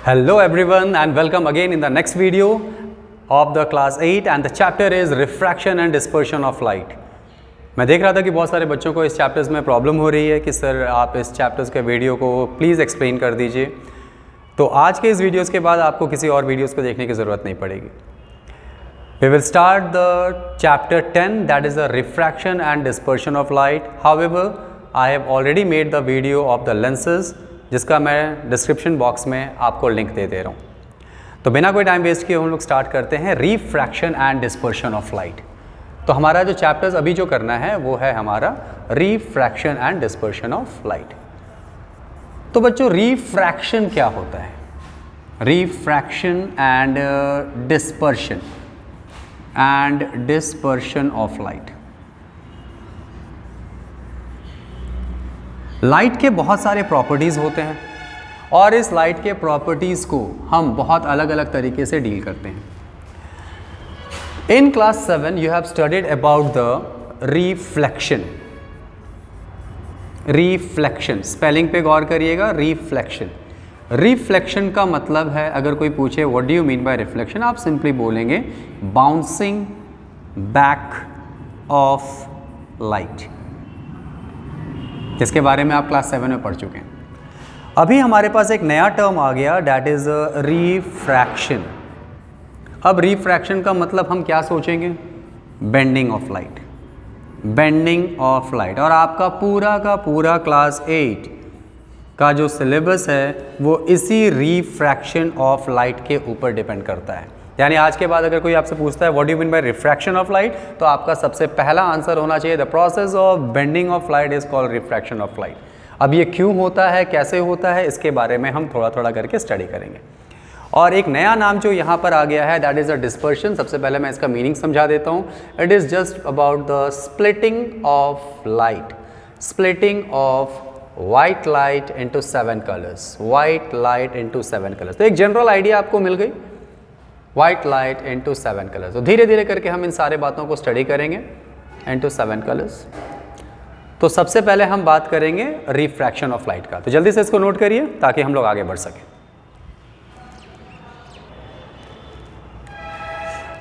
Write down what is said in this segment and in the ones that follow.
Hello everyone and welcome again in the next video of the class 8 and the chapter is refraction and dispersion of light. मैं देख रहा था कि बहुत सारे बच्चों को इस चैप्टर्स में प्रॉब्लम हो रही है कि सर आप इस चैप्टर्स के वीडियो को प्लीज़ एक्सप्लेन कर दीजिए। तो आज के इस वीडियोस के बाद आपको किसी और वीडियोस को देखने की ज़रूरत नहीं पड़ेगी। We will start the chapter 10 that is the refraction and dispersion of light. However, I have already made the video of the lenses जिसका मैं डिस्क्रिप्शन बॉक्स में आपको लिंक दे रहा हूँ। तो बिना कोई टाइम वेस्ट किए हम लोग स्टार्ट करते हैं refraction and dispersion of light. तो हमारा जो चैप्टर्स अभी जो करना है वो है हमारा refraction and dispersion of light. तो बच्चों रिफ्रैक्शन क्या होता है? Refraction and dispersion of light. Light के बहुत सारे प्रॉपर्टीज़ होते हैं और इस लाइट के प्रॉपर्टीज़ को हम बहुत अलग अलग तरीके से डील करते हैं। In class 7 you have studied about the reflection. Reflection spelling पे गौर करिएगा। रिफ्लेक्शन, रिफ्लेक्शन का मतलब है, अगर कोई पूछे what do you mean by reflection, आप सिंपली बोलेंगे बाउंसिंग बैक ऑफ लाइट, जिसके बारे में आप क्लास 7 में पढ़ चुके हैं। अभी हमारे पास एक नया टर्म आ गया दैट इज़ रिफ्रैक्शन। अब रिफ्रैक्शन का मतलब हम क्या सोचेंगे? Bending of light, bending of light. और आपका पूरा का पूरा क्लास 8 का जो सिलेबस है वो इसी रिफ्रैक्शन ऑफ लाइट के ऊपर डिपेंड करता है। यानी आज के बाद अगर कोई आपसे पूछता है what do you mean by refraction of light, तो आपका सबसे पहला आंसर होना चाहिए the process of bending of light is called refraction of light. अब ये क्यों होता है, कैसे होता है, इसके बारे में हम थोड़ा थोड़ा करके स्टडी करेंगे। और एक नया नाम जो यहाँ पर आ गया है दैट इज़ अ डिस्पर्शन। सबसे पहले मैं इसका मीनिंग समझा देता हूँ। It is just about the splitting of light, splitting of white light into 7 colours, white light into 7 colours. तो एक जनरल आइडिया आपको मिल गई, वाइट लाइट इंटू 7 कलर्स। तो धीरे धीरे करके हम इन सारे बातों को स्टडी करेंगे इंटू 7 कलर्स। तो सबसे पहले हम बात करेंगे रिफ्रैक्शन ऑफ लाइट का। तो जल्दी से इसको नोट करिए ताकि हम लोग आगे बढ़ सकें।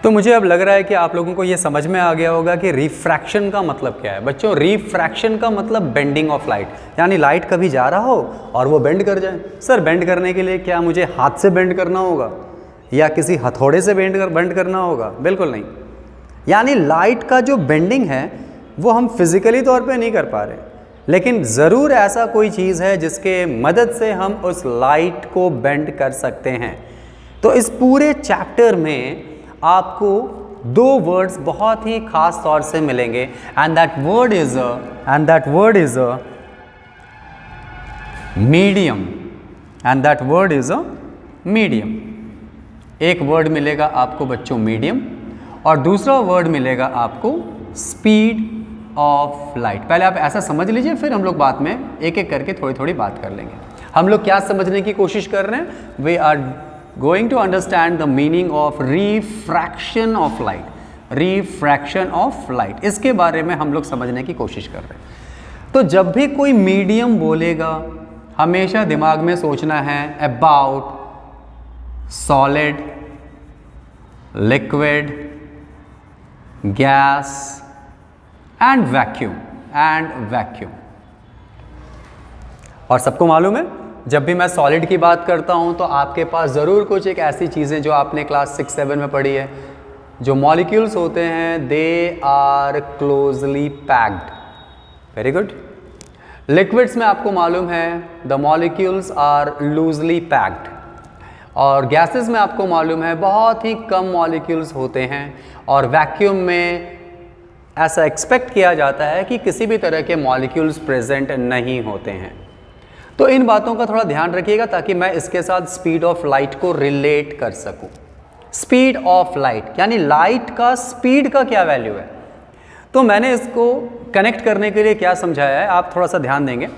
तो मुझे अब लग रहा है कि आप लोगों को ये समझ में आ गया होगा कि रिफ्रैक्शन का मतलब क्या है। बच्चों रिफ्रैक्शन का मतलब बेंडिंग ऑफ लाइट, यानी लाइट कभी जा रहा हो और वो बेंड कर जाए। सर बेंड करने के लिए क्या मुझे हाथ से बेंड करना होगा या किसी हथौड़े से बेंड करना होगा? बिल्कुल नहीं। यानी लाइट का जो बेंडिंग है वो हम फिजिकली तौर पे नहीं कर पा रहे, लेकिन ज़रूर ऐसा कोई चीज़ है जिसके मदद से हम उस लाइट को बेंड कर सकते हैं। तो इस पूरे चैप्टर में आपको 2 वर्ड्स बहुत ही खास तौर से मिलेंगे and that word is a medium, and that word is a medium. एक वर्ड मिलेगा आपको बच्चों मीडियम और दूसरा वर्ड मिलेगा आपको स्पीड ऑफ लाइट। पहले आप ऐसा समझ लीजिए, फिर हम लोग बाद में एक एक करके थोड़ी थोड़ी बात कर लेंगे। हम लोग क्या समझने की कोशिश कर रहे हैं? We are going to understand the meaning of refraction of light, refraction of light, इसके बारे में हम लोग समझने की कोशिश कर रहे हैं। तो जब भी कोई मीडियम बोलेगा हमेशा दिमाग में सोचना है about solid, liquid, gas and vacuum. और सबको मालूम है जब भी मैं सॉलिड की बात करता हूं तो आपके पास ज़रूर कुछ एक ऐसी चीज़ें जो आपने क्लास 6-7 में पढ़ी है, जो मॉलिक्यूल्स होते हैं they are closely packed. Very good. Liquids में आपको मालूम है the molecules are loosely packed. और गैसेस में आपको मालूम है बहुत ही कम मॉलिक्यूल्स होते हैं। और वैक्यूम में ऐसा एक्सपेक्ट किया जाता है कि किसी भी तरह के मॉलिक्यूल्स प्रेजेंट नहीं होते हैं। तो इन बातों का थोड़ा ध्यान रखिएगा ताकि मैं इसके साथ स्पीड ऑफ लाइट को रिलेट कर सकूं। स्पीड ऑफ लाइट यानी लाइट का स्पीड का क्या वैल्यू है। तो मैंने इसको कनेक्ट करने के लिए क्या समझाया है, आप थोड़ा सा ध्यान देंगे।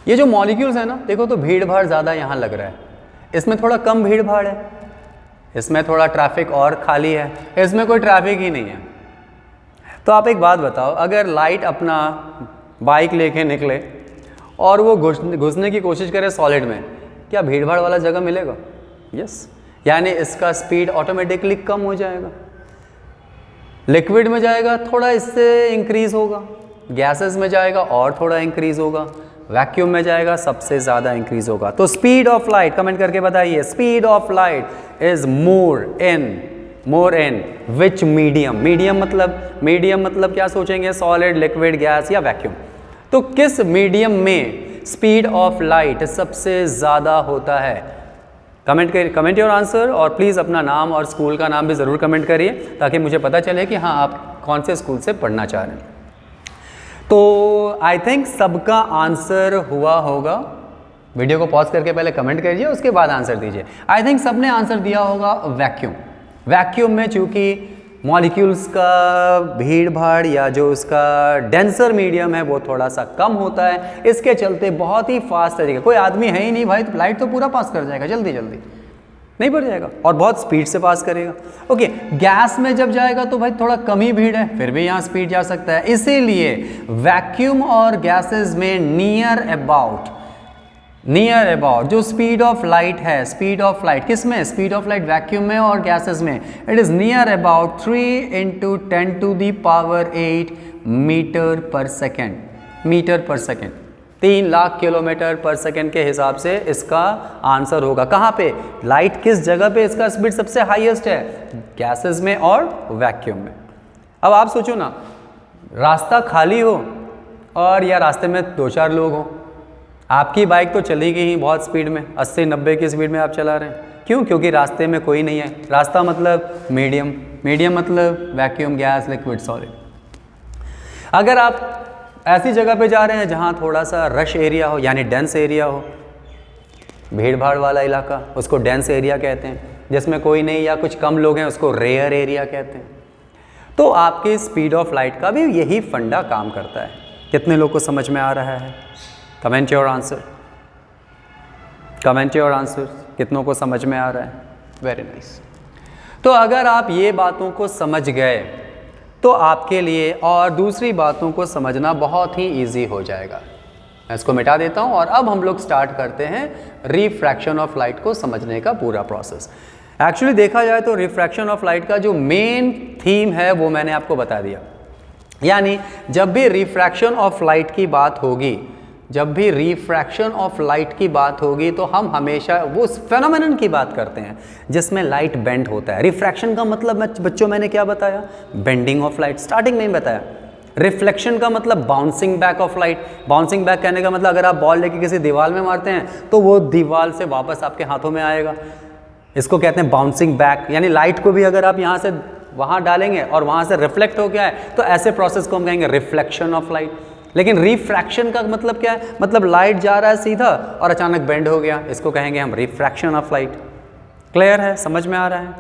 ये जो मॉलिक्यूल्स है ना, देखो तो भीड़ भाड़ ज़्यादा यहाँ लग रहा है, इसमें थोड़ा कम भीड़ भाड़ है, इसमें थोड़ा ट्रैफिक और खाली है, इसमें कोई ट्रैफिक ही नहीं है। तो आप एक बात बताओ, अगर लाइट अपना बाइक लेके निकले और वो घुसने की कोशिश करे सॉलिड में, क्या भीड़ भाड़ वाला जगह मिलेगा? यस, यानी इसका स्पीड ऑटोमेटिकली कम हो जाएगा। लिक्विड में जाएगा थोड़ा इससे इंक्रीज होगा, गैसेस में जाएगा और थोड़ा इंक्रीज होगा, वैक्यूम में जाएगा सबसे ज़्यादा इंक्रीज होगा। तो स्पीड ऑफ लाइट कमेंट करके बताइए, speed of light is more in which medium. Medium मतलब क्या सोचेंगे, सॉलिड, लिक्विड, गैस या वैक्यूम। तो किस मीडियम में स्पीड ऑफ लाइट सबसे ज़्यादा होता है? कमेंट योर आंसर, और प्लीज़ अपना नाम और स्कूल का नाम भी ज़रूर कमेंट करिए ताकि मुझे पता चले कि हाँ आप कौन से स्कूल से पढ़ना चाह रहे हैं। तो आई थिंक सबका आंसर हुआ होगा। वीडियो को पॉज करके पहले कमेंट करिए, उसके बाद आंसर दीजिए। आई थिंक सबने आंसर दिया होगा वैक्यूम। वैक्यूम में चूँकि मॉलिक्यूल्स का भीड़ भाड़ या जो उसका डेंसर मीडियम है वो थोड़ा सा कम होता है, इसके चलते बहुत ही फास्ट तरीके, कोई आदमी है ही नहीं भाई तो लाइट तो पूरा पास कर जाएगा, जल्दी जल्दी नहीं बढ़ जाएगा और बहुत स्पीड से पास करेगा। ओके, गैस में जब जाएगा तो भाई थोड़ा कम ही भीड़ है, फिर भी यहाँ स्पीड जा सकता है। इसीलिए वैक्यूम और गैसेस में नियर अबाउट जो स्पीड ऑफ लाइट है, स्पीड ऑफ लाइट किस में, स्पीड ऑफ लाइट वैक्यूम में और गैसेस में, it is near about 3 × 10⁸ metre per second. 3 lakh kilometre per second के हिसाब से इसका आंसर होगा। कहाँ पे, लाइट किस जगह पे इसका स्पीड सबसे हाईएस्ट है, गैसेस में और वैक्यूम में। अब आप सोचो ना, रास्ता खाली हो और या रास्ते में 2-4 लोग हो, आपकी बाइक तो चली गई ही बहुत स्पीड में, 80-90 की स्पीड में आप चला रहे हैं, क्यों? क्योंकि रास्ते में कोई नहीं है। रास्ता मतलब मीडियम मतलब वैक्यूम, गैस, लिक्विड, सॉलिड। अगर आप ऐसी जगह पे जा रहे हैं जहाँ थोड़ा सा रश एरिया हो, यानी डेंस एरिया हो, भीड़ भाड़ वाला इलाका, उसको डेंस एरिया कहते हैं। जिसमें कोई नहीं या कुछ कम लोग हैं उसको रेयर एरिया कहते हैं। तो आपकी स्पीड ऑफ लाइट का भी यही फंडा काम करता है। कितने लोग को समझ में आ रहा है? कमेंट योर आंसर, कितनों को समझ में आ रहा है? Very nice. तो अगर आप ये बातों को समझ गए तो आपके लिए और दूसरी बातों को समझना बहुत ही इजी हो जाएगा। मैं इसको मिटा देता हूँ और अब हम लोग स्टार्ट करते हैं रिफ्रैक्शन ऑफ लाइट को समझने का पूरा प्रोसेस। एक्चुअली देखा जाए तो रिफ्रैक्शन ऑफ लाइट का जो मेन थीम है वो मैंने आपको बता दिया। यानी जब भी रिफ्रैक्शन ऑफ लाइट की बात होगी तो हम हमेशा वो फेनोमेनन की बात करते हैं जिसमें लाइट बेंड होता है। रिफ्रैक्शन का मतलब बच्चों मैंने क्या बताया? बेंडिंग ऑफ लाइट, स्टार्टिंग में ही बताया। रिफ्लेक्शन का मतलब bouncing back of light. Bouncing back कहने का मतलब अगर आप बॉल लेके किसी दीवार में मारते हैं तो वो दीवार से वापस आपके हाथों में आएगा, इसको कहते हैं बाउंसिंग बैक। यानी लाइट को भी अगर आप यहाँ से वहाँ डालेंगे और वहाँ से रिफ्लेक्ट हो गया है तो ऐसे प्रोसेस को हम कहेंगे रिफ्लेक्शन ऑफ लाइट। लेकिन रिफ्रैक्शन का मतलब क्या है? मतलब लाइट जा रहा है सीधा और अचानक बेंड हो गया, इसको कहेंगे हम रिफ्रैक्शन ऑफ लाइट। क्लियर है? समझ में आ रहा है?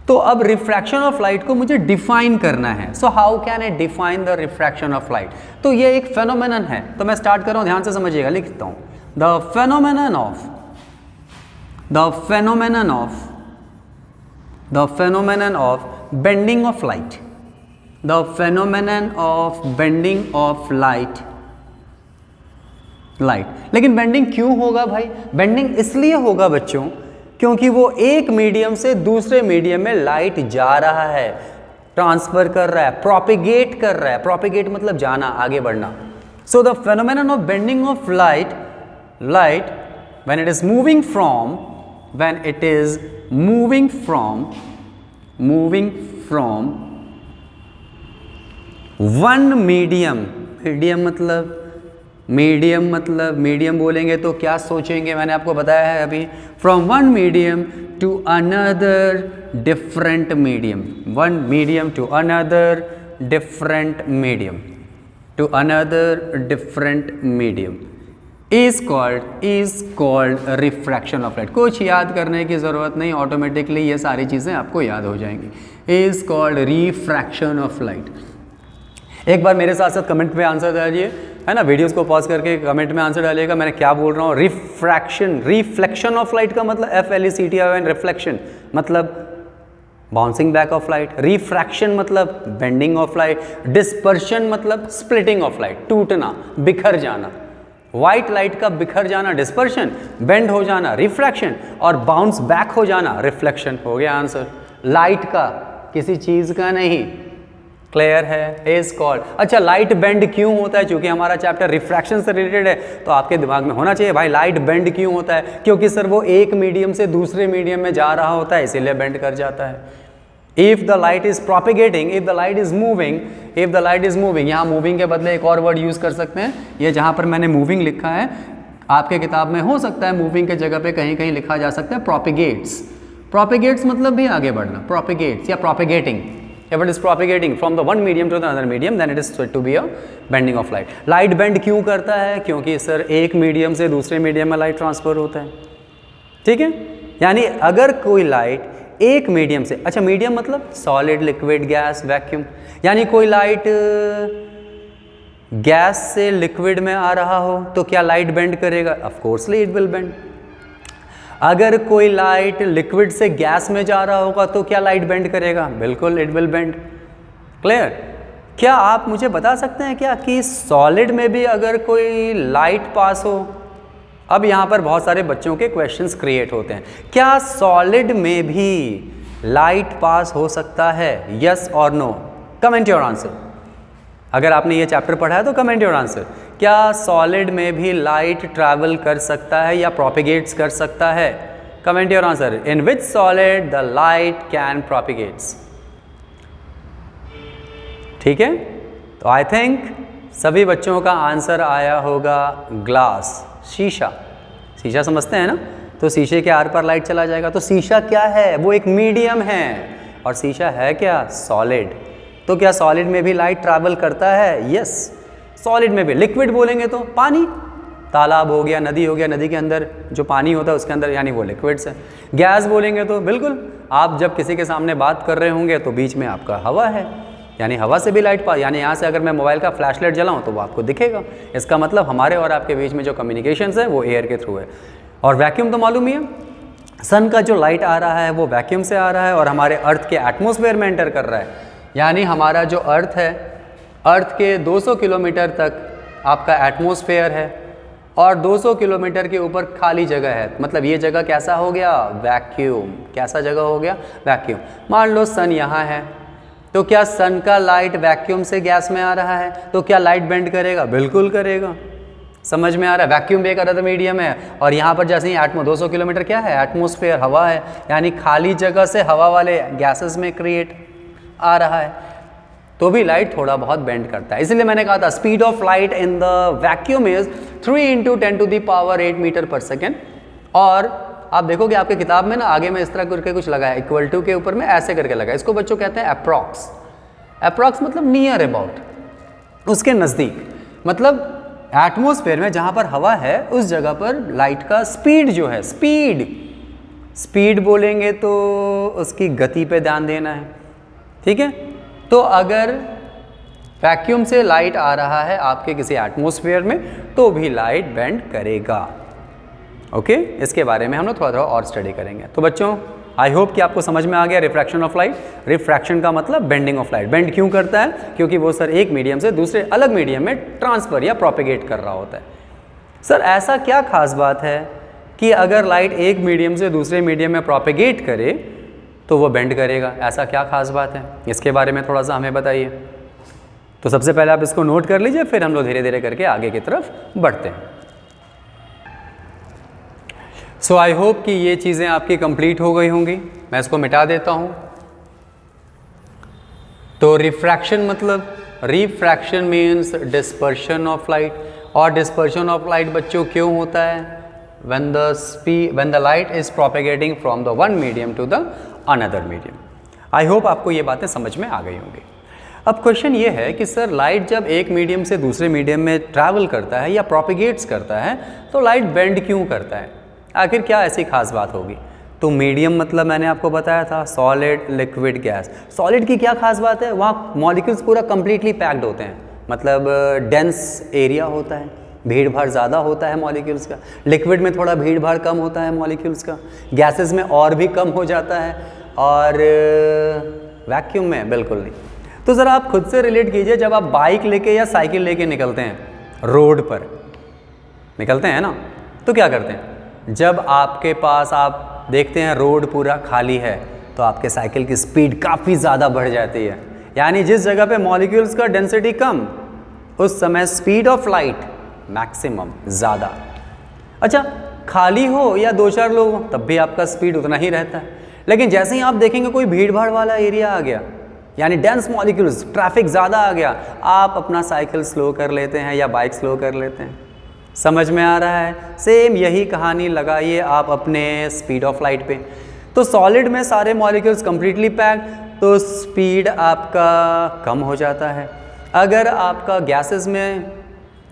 तो अब रिफ्रैक्शन ऑफ लाइट को मुझे डिफाइन करना है। So how can I define the refraction of light? तो ये एक फेनोमेनन है। तो मैं स्टार्ट कर रहा हूँ, ध्यान से समझिएगा, लिखता हूँ। The phenomenon of bending of light. The phenomenon of bending of light. लेकिन बेंडिंग क्यों होगा भाई? बेंडिंग इसलिए होगा बच्चों क्योंकि वो एक मीडियम से दूसरे मीडियम में लाइट जा रहा है, ट्रांसफर कर रहा है, प्रोपिगेट कर रहा है। प्रोपिगेट मतलब जाना, आगे बढ़ना। So the phenomenon of bending of light when it is moving from one medium बोलेंगे तो क्या सोचेंगे? मैंने आपको बताया है अभी, from one medium to another different medium. Is called refraction of light. कुछ याद करने की ज़रूरत नहीं, ऑटोमेटिकली ये सारी चीज़ें आपको याद हो जाएंगी। Is called refraction of light. एक बार मेरे साथ कमेंट में आंसर डालिए, है ना, वीडियोस को पॉज करके कमेंट में आंसर डालिएगा मैंने क्या बोल रहा हूँ। रिफ्लेक्शन ऑफ लाइट का मतलब FLECTION, रिफ्लेक्शन मतलब bouncing back of light, refraction मतलब बेंडिंग ऑफ लाइट, डिस्पर्शन मतलब स्प्लिटिंग ऑफ लाइट, टूटना, बिखर जाना। व्हाइट लाइट का बिखर जाना डिस्पर्शन, बेंड हो जाना रिफ्रैक्शन, और बाउंस बैक हो जाना रिफ्लेक्शन। हो गया आंसर। लाइट का, किसी चीज का नहीं। क्लियर है? Is called. अच्छा, लाइट बेंड क्यों होता है? क्योंकि हमारा चैप्टर रिफ्रैक्शन से रिलेटेड है, तो आपके दिमाग में होना चाहिए भाई लाइट बेंड क्यों होता है? क्योंकि सर वो एक मीडियम से दूसरे मीडियम में जा रहा होता है, इसीलिए बेंड कर जाता है। If the light is propagating, if the light is moving, if the light is moving, यहाँ मूविंग के बदले एक और वर्ड यूज कर सकते हैं। ये जहाँ पर मैंने मूविंग लिखा है, आपके किताब में हो सकता है मूविंग के जगह पे कहीं कहीं लिखा जा सकता है प्रोपिगेट्स। प्रोपिगेट्स मतलब भी आगे बढ़ना, प्रोपिगेट्स या propagating. If it is propagating from the one medium to the other medium, then it is said to be a bending of light. Light bend क्यों करता है? क्योंकि सर एक मीडियम से दूसरे मीडियम में लाइट ट्रांसफर होता है। ठीक है, यानी अगर कोई लाइट एक मीडियम से, अच्छा मीडियम मतलब सॉलिड, लिक्विड, गैस, वैक्यूम, यानी कोई लाइट गैस से लिक्विड में आ रहा हो तो क्या लाइट बेंड करेगा? Of coarsely it will bend. अगर कोई लाइट लिक्विड से गैस में जा रहा होगा तो क्या लाइट बेंड करेगा? बिल्कुल इट विल बेंड। क्लियर? क्या आप मुझे बता सकते हैं क्या कि सॉलिड में भी अगर कोई लाइट पास हो? अब यहाँ पर बहुत सारे बच्चों के क्वेश्चंस क्रिएट होते हैं। क्या सॉलिड में भी लाइट पास हो सकता है? यस और नो? Comment your answer. अगर आपने ये चैप्टर पढ़ा है तो कमेंट योर आंसर। क्या सॉलिड में भी लाइट ट्रैवल कर सकता है या प्रोपिगेट्स कर सकता है? Comment your answer. In which solid the light can propagates? ठीक है, तो आई थिंक सभी बच्चों का आंसर आया होगा ग्लास, शीशा। शीशा समझते हैं ना? तो शीशे के आर पार लाइट चला जाएगा। तो शीशा क्या है? वो एक मीडियम है, और शीशा है क्या? सॉलिड। तो क्या सॉलिड में भी लाइट ट्रैवल करता है? यस, सॉलिड में भी। लिक्विड बोलेंगे तो पानी, तालाब हो गया, नदी हो गया, नदी के अंदर जो पानी होता है उसके अंदर, यानी वो लिक्विड्स है। गैस बोलेंगे तो बिल्कुल, आप जब किसी के सामने बात कर रहे होंगे तो बीच में आपका हवा है, यानी हवा से भी लाइट पास, यानी यहाँ से अगर मैं मोबाइल का फ्लैश लाइट जलाऊँ तो वो आपको दिखेगा। इसका मतलब हमारे और आपके बीच में जो कम्युनिकेशंस है वो एयर के थ्रू है। और वैक्यूम तो मालूम ही है, सन का जो लाइट आ रहा है वो वैक्यूम से आ रहा है और हमारे अर्थ के एटमॉस्फेयर में एंटर कर रहा है। यानी हमारा जो अर्थ है, अर्थ के 200 किलोमीटर तक आपका एटमॉस्फेयर है और 200 किलोमीटर के ऊपर खाली जगह है। मतलब ये जगह कैसा हो गया? वैक्यूम। कैसा जगह हो गया? वैक्यूम। मान लो सन यहाँ है, तो क्या सन का लाइट वैक्यूम से गैस में आ रहा है तो क्या लाइट बेंड करेगा? बिल्कुल करेगा। समझ में आ रहा है? वैक्यूम भी एक अदर मीडियम है, और यहाँ पर जैसे ही 200 किलोमीटर क्या है? एटमॉस्फेयर, हवा है, यानी खाली जगह से हवा वाले गैसेस में क्रिएट आ रहा है, तो भी लाइट थोड़ा बहुत बेंड करता है। इसलिए मैंने कहा था speed of light in the vacuum is 3 × 10⁸ metre per second. और आप देखोगे आपके किताब में ना आगे में इस तरह करके कुछ लगा है, इक्वल टू के ऊपर में ऐसे करके लगा है। इसको बच्चों कहते हैं अप्रॉक्स। अप्रॉक्स मतलब नियर अबाउट, उसके नज़दीक। मतलब एटमॉस्फेयर में जहाँ पर हवा है उस जगह पर लाइट का स्पीड जो है, स्पीड बोलेंगे तो उसकी गति पे ध्यान देना है। ठीक है, तो अगर वैक्यूम से लाइट आ रहा है आपके किसी एटमॉस्फेयर में तो भी लाइट बेंड करेगा। ओके, इसके बारे में हम लोग थोड़ा और स्टडी करेंगे। तो बच्चों आई होप कि आपको समझ में आ गया रिफ्रैक्शन ऑफ लाइट। रिफ्रैक्शन का मतलब बेंडिंग ऑफ लाइट। बेंड क्यों करता है? क्योंकि वो सर एक मीडियम से दूसरे अलग मीडियम में ट्रांसफर या प्रोपिगेट कर रहा होता है। सर ऐसा क्या खास बात है कि अगर लाइट एक मीडियम से दूसरे मीडियम में प्रोपिगेट करे तो वो बेंड करेगा? ऐसा क्या खास बात है? इसके बारे में थोड़ा सा हमें बताइए। तो सबसे पहले आप इसको नोट कर लीजिए, फिर हम लोग धीरे धीरे करके आगे की तरफ बढ़ते हैं। सो आई होप कि ये चीज़ें आपकी कंप्लीट हो गई होंगी। मैं इसको मिटा देता हूँ। तो रिफ्रैक्शन मतलब, refraction means dispersion of light. और डिस्पर्शन ऑफ लाइट बच्चों क्यों होता है? when the light is propagating from the one medium to the another medium. I hope आपको ये बातें समझ में आ गई होंगी। अब क्वेश्चन ये है कि सर लाइट जब एक मीडियम से दूसरे मीडियम में ट्रैवल करता है या प्रोपिगेट्स करता है तो लाइट बेंड क्यों करता है? आखिर क्या ऐसी खास बात होगी? तो मीडियम मतलब मैंने आपको बताया था सॉलिड, लिक्विड, गैस। सॉलिड की क्या खास बात है? वहाँ मॉलिक्यूल्स पूरा कंप्लीटली पैक्ड होते हैं, मतलब डेंस एरिया होता है, भीड़ भाड़ ज़्यादा होता है मॉलिक्यूल्स का। लिक्विड में थोड़ा भीड़ भाड़ कम होता है मॉलिक्यूल्स का, गैसेस में और भी कम हो जाता है, और वैक्यूम में बिल्कुल नहीं। तो ज़रा आप खुद से रिलेट कीजिए, जब आप बाइक लेके या साइकिल लेके निकलते हैं रोड पर, निकलते हैं ना। तो क्या करते हैं, जब आपके पास आप देखते हैं रोड पूरा खाली है तो आपके साइकिल की स्पीड काफ़ी ज़्यादा बढ़ जाती है, यानी जिस जगह पे मॉलिक्यूल्स का डेंसिटी कम उस समय स्पीड ऑफ लाइट मैक्सिमम ज़्यादा। अच्छा, खाली हो या 2-4 लोग हो तब भी आपका स्पीड उतना ही रहता है, लेकिन जैसे ही आप देखेंगे कोई भीड़ भाड़ वाला एरिया आ गया, यानी डेंस मॉलिक्यूल्स, ट्रैफिक ज़्यादा आ गया, आप अपना साइकिल स्लो कर लेते हैं या बाइक स्लो कर लेते हैं। समझ में आ रहा है? सेम यही कहानी लगाइए आप अपने स्पीड ऑफ लाइट पे। तो सॉलिड में सारे मॉलिक्यूल्स कंप्लीटली पैक्ड, तो स्पीड आपका कम हो जाता है। अगर आपका गैसेस में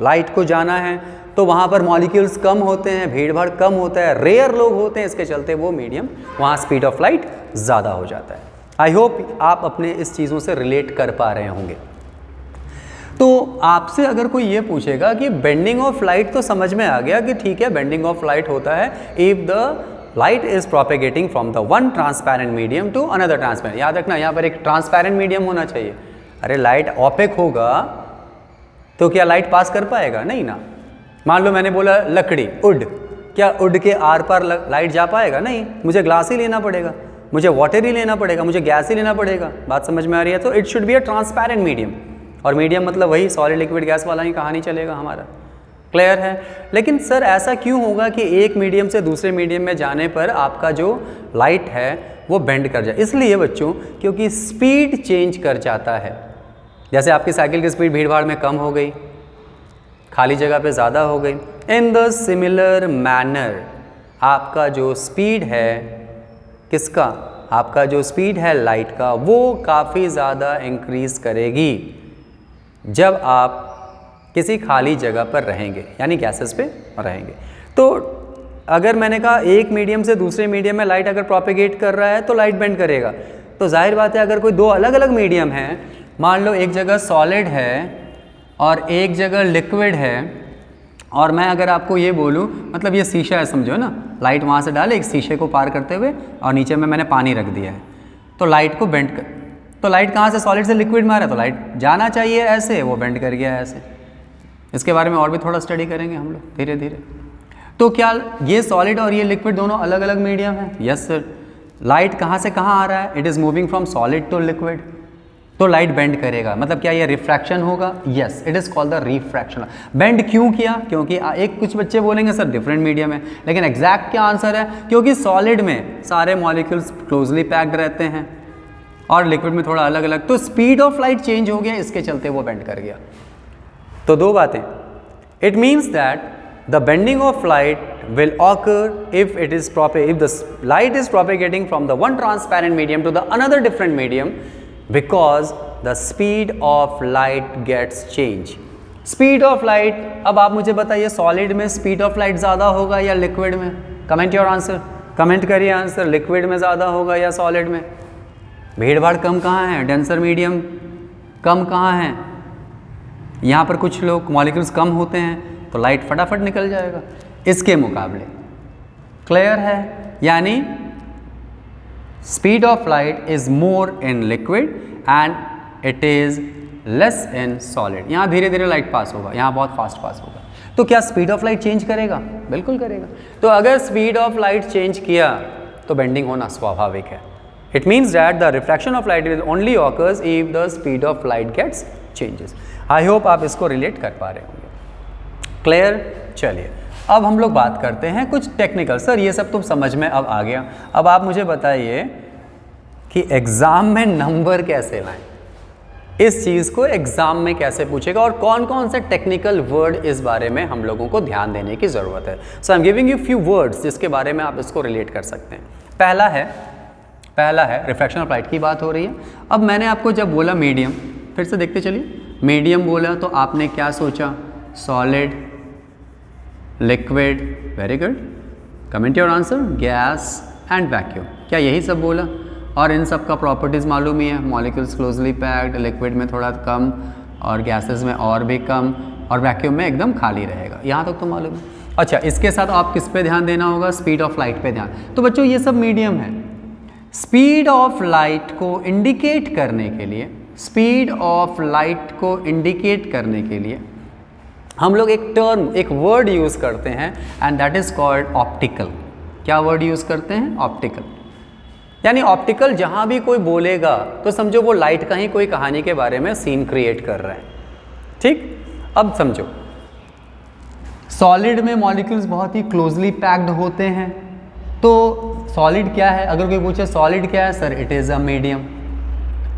लाइट को जाना है तो वहाँ पर मॉलिक्यूल्स कम होते हैं, भीड़ भाड़ कम होता है, रेयर लोग होते हैं, इसके चलते वो मीडियम, वहाँ स्पीड ऑफ लाइट ज़्यादा हो जाता है। आई होप आप अपने इस चीज़ों से रिलेट कर पा रहे होंगे। तो आपसे अगर कोई ये पूछेगा कि बेंडिंग ऑफ लाइट, तो समझ में आ गया कि ठीक है, बेंडिंग ऑफ लाइट होता है if the light is propagating from the one transparent medium to another transparent. याद रखना, यहाँ पर एक ट्रांसपेरेंट मीडियम होना चाहिए। अरे लाइट ओपेक होगा तो क्या लाइट पास कर पाएगा? नहीं ना। मान लो मैंने बोला लकड़ी, वुड, क्या वुड के आर पार लाइट जा पाएगा? नहीं, मुझे ग्लास ही लेना पड़ेगा, मुझे वाटर ही लेना पड़ेगा, मुझे गैस ही लेना पड़ेगा। बात समझ में आ रही है? तो it should be a transparent medium, और मीडियम मतलब वही सॉलिड लिक्विड गैस वाला ही कहानी चलेगा हमारा। क्लियर है? लेकिन सर ऐसा क्यों होगा कि एक मीडियम से दूसरे मीडियम में जाने पर आपका जो लाइट है वो बेंड कर जाए? इसलिए बच्चों, क्योंकि स्पीड चेंज कर जाता है। जैसे आपकी साइकिल की स्पीड भीड़ भाड़ में कम हो गई, खाली जगह पे ज़्यादा हो गई। इन द सिमिलर मैनर आपका जो स्पीड है, किसका? आपका जो स्पीड है लाइट का, वो काफ़ी ज़्यादा इंक्रीज़ करेगी जब आप किसी खाली जगह पर रहेंगे, यानी गैसेस पे रहेंगे। तो अगर मैंने कहा एक मीडियम से दूसरे मीडियम में लाइट अगर प्रोपेगेट कर रहा है तो लाइट बेंड करेगा। तो जाहिर बात है अगर कोई दो अलग अलग मीडियम हैं, मान लो एक जगह सॉलिड है और एक जगह लिक्विड है, और मैं अगर आपको ये बोलूँ, मतलब ये शीशा है समझो ना, लाइट वहाँ से डाले एक शीशे को पार करते हुए और नीचे में मैंने पानी रख दिया है, तो लाइट को बेंड कर, तो लाइट कहाँ से सॉलिड से लिक्विड में आ रहा है, तो लाइट जाना चाहिए ऐसे, वो बेंड कर गया ऐसे। इसके बारे में और भी थोड़ा स्टडी करेंगे हम लोग धीरे धीरे। तो क्या ये सॉलिड और ये लिक्विड दोनों अलग अलग मीडियम है? Yes sir. लाइट कहाँ से कहाँ आ रहा है? It is moving from solid to liquid, तो लाइट बेंड करेगा। मतलब क्या ये रिफ्रैक्शन होगा? Yes, it is called the refraction. Bend क्यों किया? क्योंकि एक कुछ बच्चे बोलेंगे सर डिफरेंट मीडियम है, लेकिन एग्जैक्ट क्या आंसर है? क्योंकि सॉलिड में सारे मॉलिक्यूल्स क्लोजली पैक्ड रहते हैं और लिक्विड में थोड़ा अलग अलग, तो स्पीड ऑफ लाइट चेंज हो गया, इसके चलते वो बेंड कर गया। तो दो बातें, it means that the bending of light will occur if the light is propagating from the one transparent medium to the another different medium, because the speed of light gets changed. Speed of light, अब आप मुझे बताइए solid में speed of light ज़्यादा होगा या liquid में? Comment your answer, comment करिए आंसर, लिक्विड में ज़्यादा होगा या सॉलिड में? भीड़ भाड़ कम कहाँ है? डेंसर मीडियम कम कहाँ है? यहाँ पर कुछ लोग मॉलिक्यूल्स कम होते हैं तो लाइट फटाफट निकल जाएगा इसके मुकाबले। क्लियर है? यानी speed of light is more in liquid and it is less in solid. यहाँ धीरे धीरे लाइट पास होगा, यहाँ बहुत फास्ट पास होगा। तो क्या स्पीड ऑफ लाइट चेंज करेगा? बिल्कुल करेगा। तो अगर स्पीड ऑफ लाइट चेंज किया तो बेंडिंग होना स्वाभाविक है। It means that the refraction of light will only occurs if the speed of light gets changes. I hope आप इसको रिलेट कर पा रहे होंगे। क्लियर? चलिए अब हम लोग बात करते हैं कुछ टेक्निकल। सर ये सब तो समझ में अब आ गया, अब आप मुझे बताइए कि एग्ज़ाम में नंबर कैसे लाएं, इस चीज़ को एग्ज़ाम में कैसे पूछेगा और कौन कौन से टेक्निकल वर्ड इस बारे में हम लोगों को ध्यान देने की ज़रूरत है। So I am giving you few words जिसके बारे में आप इसको रिलेट कर सकते हैं। पहला है रिफ्रैक्शन ऑफ लाइट की बात हो रही है। अब मैंने आपको जब बोला मीडियम, फिर से देखते चलिए, मीडियम बोला तो आपने क्या सोचा? Solid, liquid, very good, comment your answer, gas and vacuum. क्या यही सब बोला? और इन सब का प्रॉपर्टीज़ मालूम ही है, मॉलिक्यूल्स क्लोजली पैक्ड, लिक्विड में थोड़ा कम और गैसेस में और भी कम और वैक्यूम में एकदम खाली रहेगा। यहाँ तक तो मालूम है। अच्छा, इसके साथ आप किस पे ध्यान देना होगा? स्पीड ऑफ लाइट पे ध्यान। तो बच्चों ये सब मीडियम है। स्पीड ऑफ लाइट को इंडिकेट करने के लिए, स्पीड ऑफ लाइट को इंडिकेट करने के लिए हम लोग एक टर्म, एक वर्ड यूज़ करते हैं and that is called optical. क्या वर्ड यूज़ करते हैं? ऑप्टिकल। यानी ऑप्टिकल जहाँ भी कोई बोलेगा तो समझो वो लाइट का ही कोई कहानी के बारे में सीन क्रिएट कर रहा है। ठीक, अब समझो सॉलिड में मॉलिक्यूल्स बहुत ही क्लोजली पैक्ड होते हैं। तो सॉलिड क्या है? अगर कोई पूछे सॉलिड क्या है, sir it is a medium.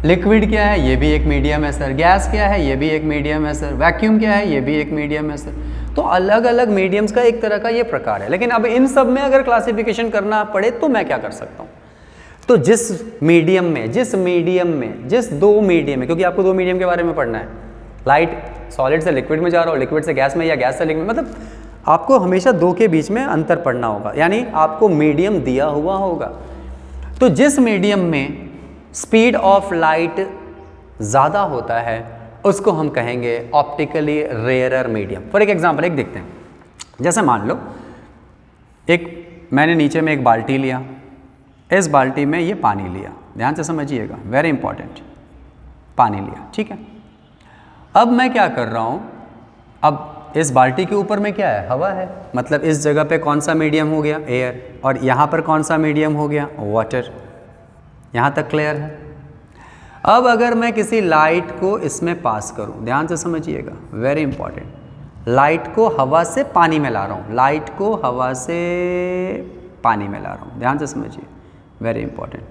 Liquid क्या है? ये भी एक मीडियम है सर। गैस क्या है? ये भी एक मीडियम है सर। वैक्यूम क्या है? ये भी एक मीडियम है सर। तो अलग अलग मीडियम्स का एक तरह का ये प्रकार है। लेकिन अब इन सब में अगर क्लासिफिकेशन करना पड़े तो मैं क्या कर सकता हूँ? तो जिस दो मीडियम में, क्योंकि आपको दो मीडियम के बारे में पढ़ना है, लाइट सॉलिड से लिक्विड में जा रहा हो, लिक्विड से गैस में, या गैस से लिक्विड में, मतलब आपको हमेशा दो के बीच में अंतर पढ़ना होगा, यानी आपको मीडियम दिया हुआ होगा। तो जिस मीडियम में स्पीड ऑफ लाइट ज़्यादा होता है उसको हम कहेंगे ऑप्टिकली रेयरर मीडियम। फॉर एक एग्जांपल एक देखते हैं। जैसे मान लो मैंने नीचे में एक बाल्टी लिया, इस बाल्टी में ये पानी लिया, ध्यान से समझिएगा, वेरी इंपॉर्टेंट, पानी लिया, ठीक है। अब मैं क्या कर रहा हूँ, अब इस बाल्टी के ऊपर में क्या है? हवा है, मतलब इस जगह पे कौन सा मीडियम हो गया? एयर। और यहाँ पर कौन सा मीडियम हो गया? वाटर। यहाँ तक क्लियर है? अब अगर मैं किसी लाइट को इसमें पास करूँ, ध्यान से समझिएगा, वेरी इंपॉर्टेंट, लाइट को हवा से पानी में ला रहा हूँ, लाइट को हवा से पानी में ला रहा हूँ, ध्यान से समझिए, वेरी इंपॉर्टेंट।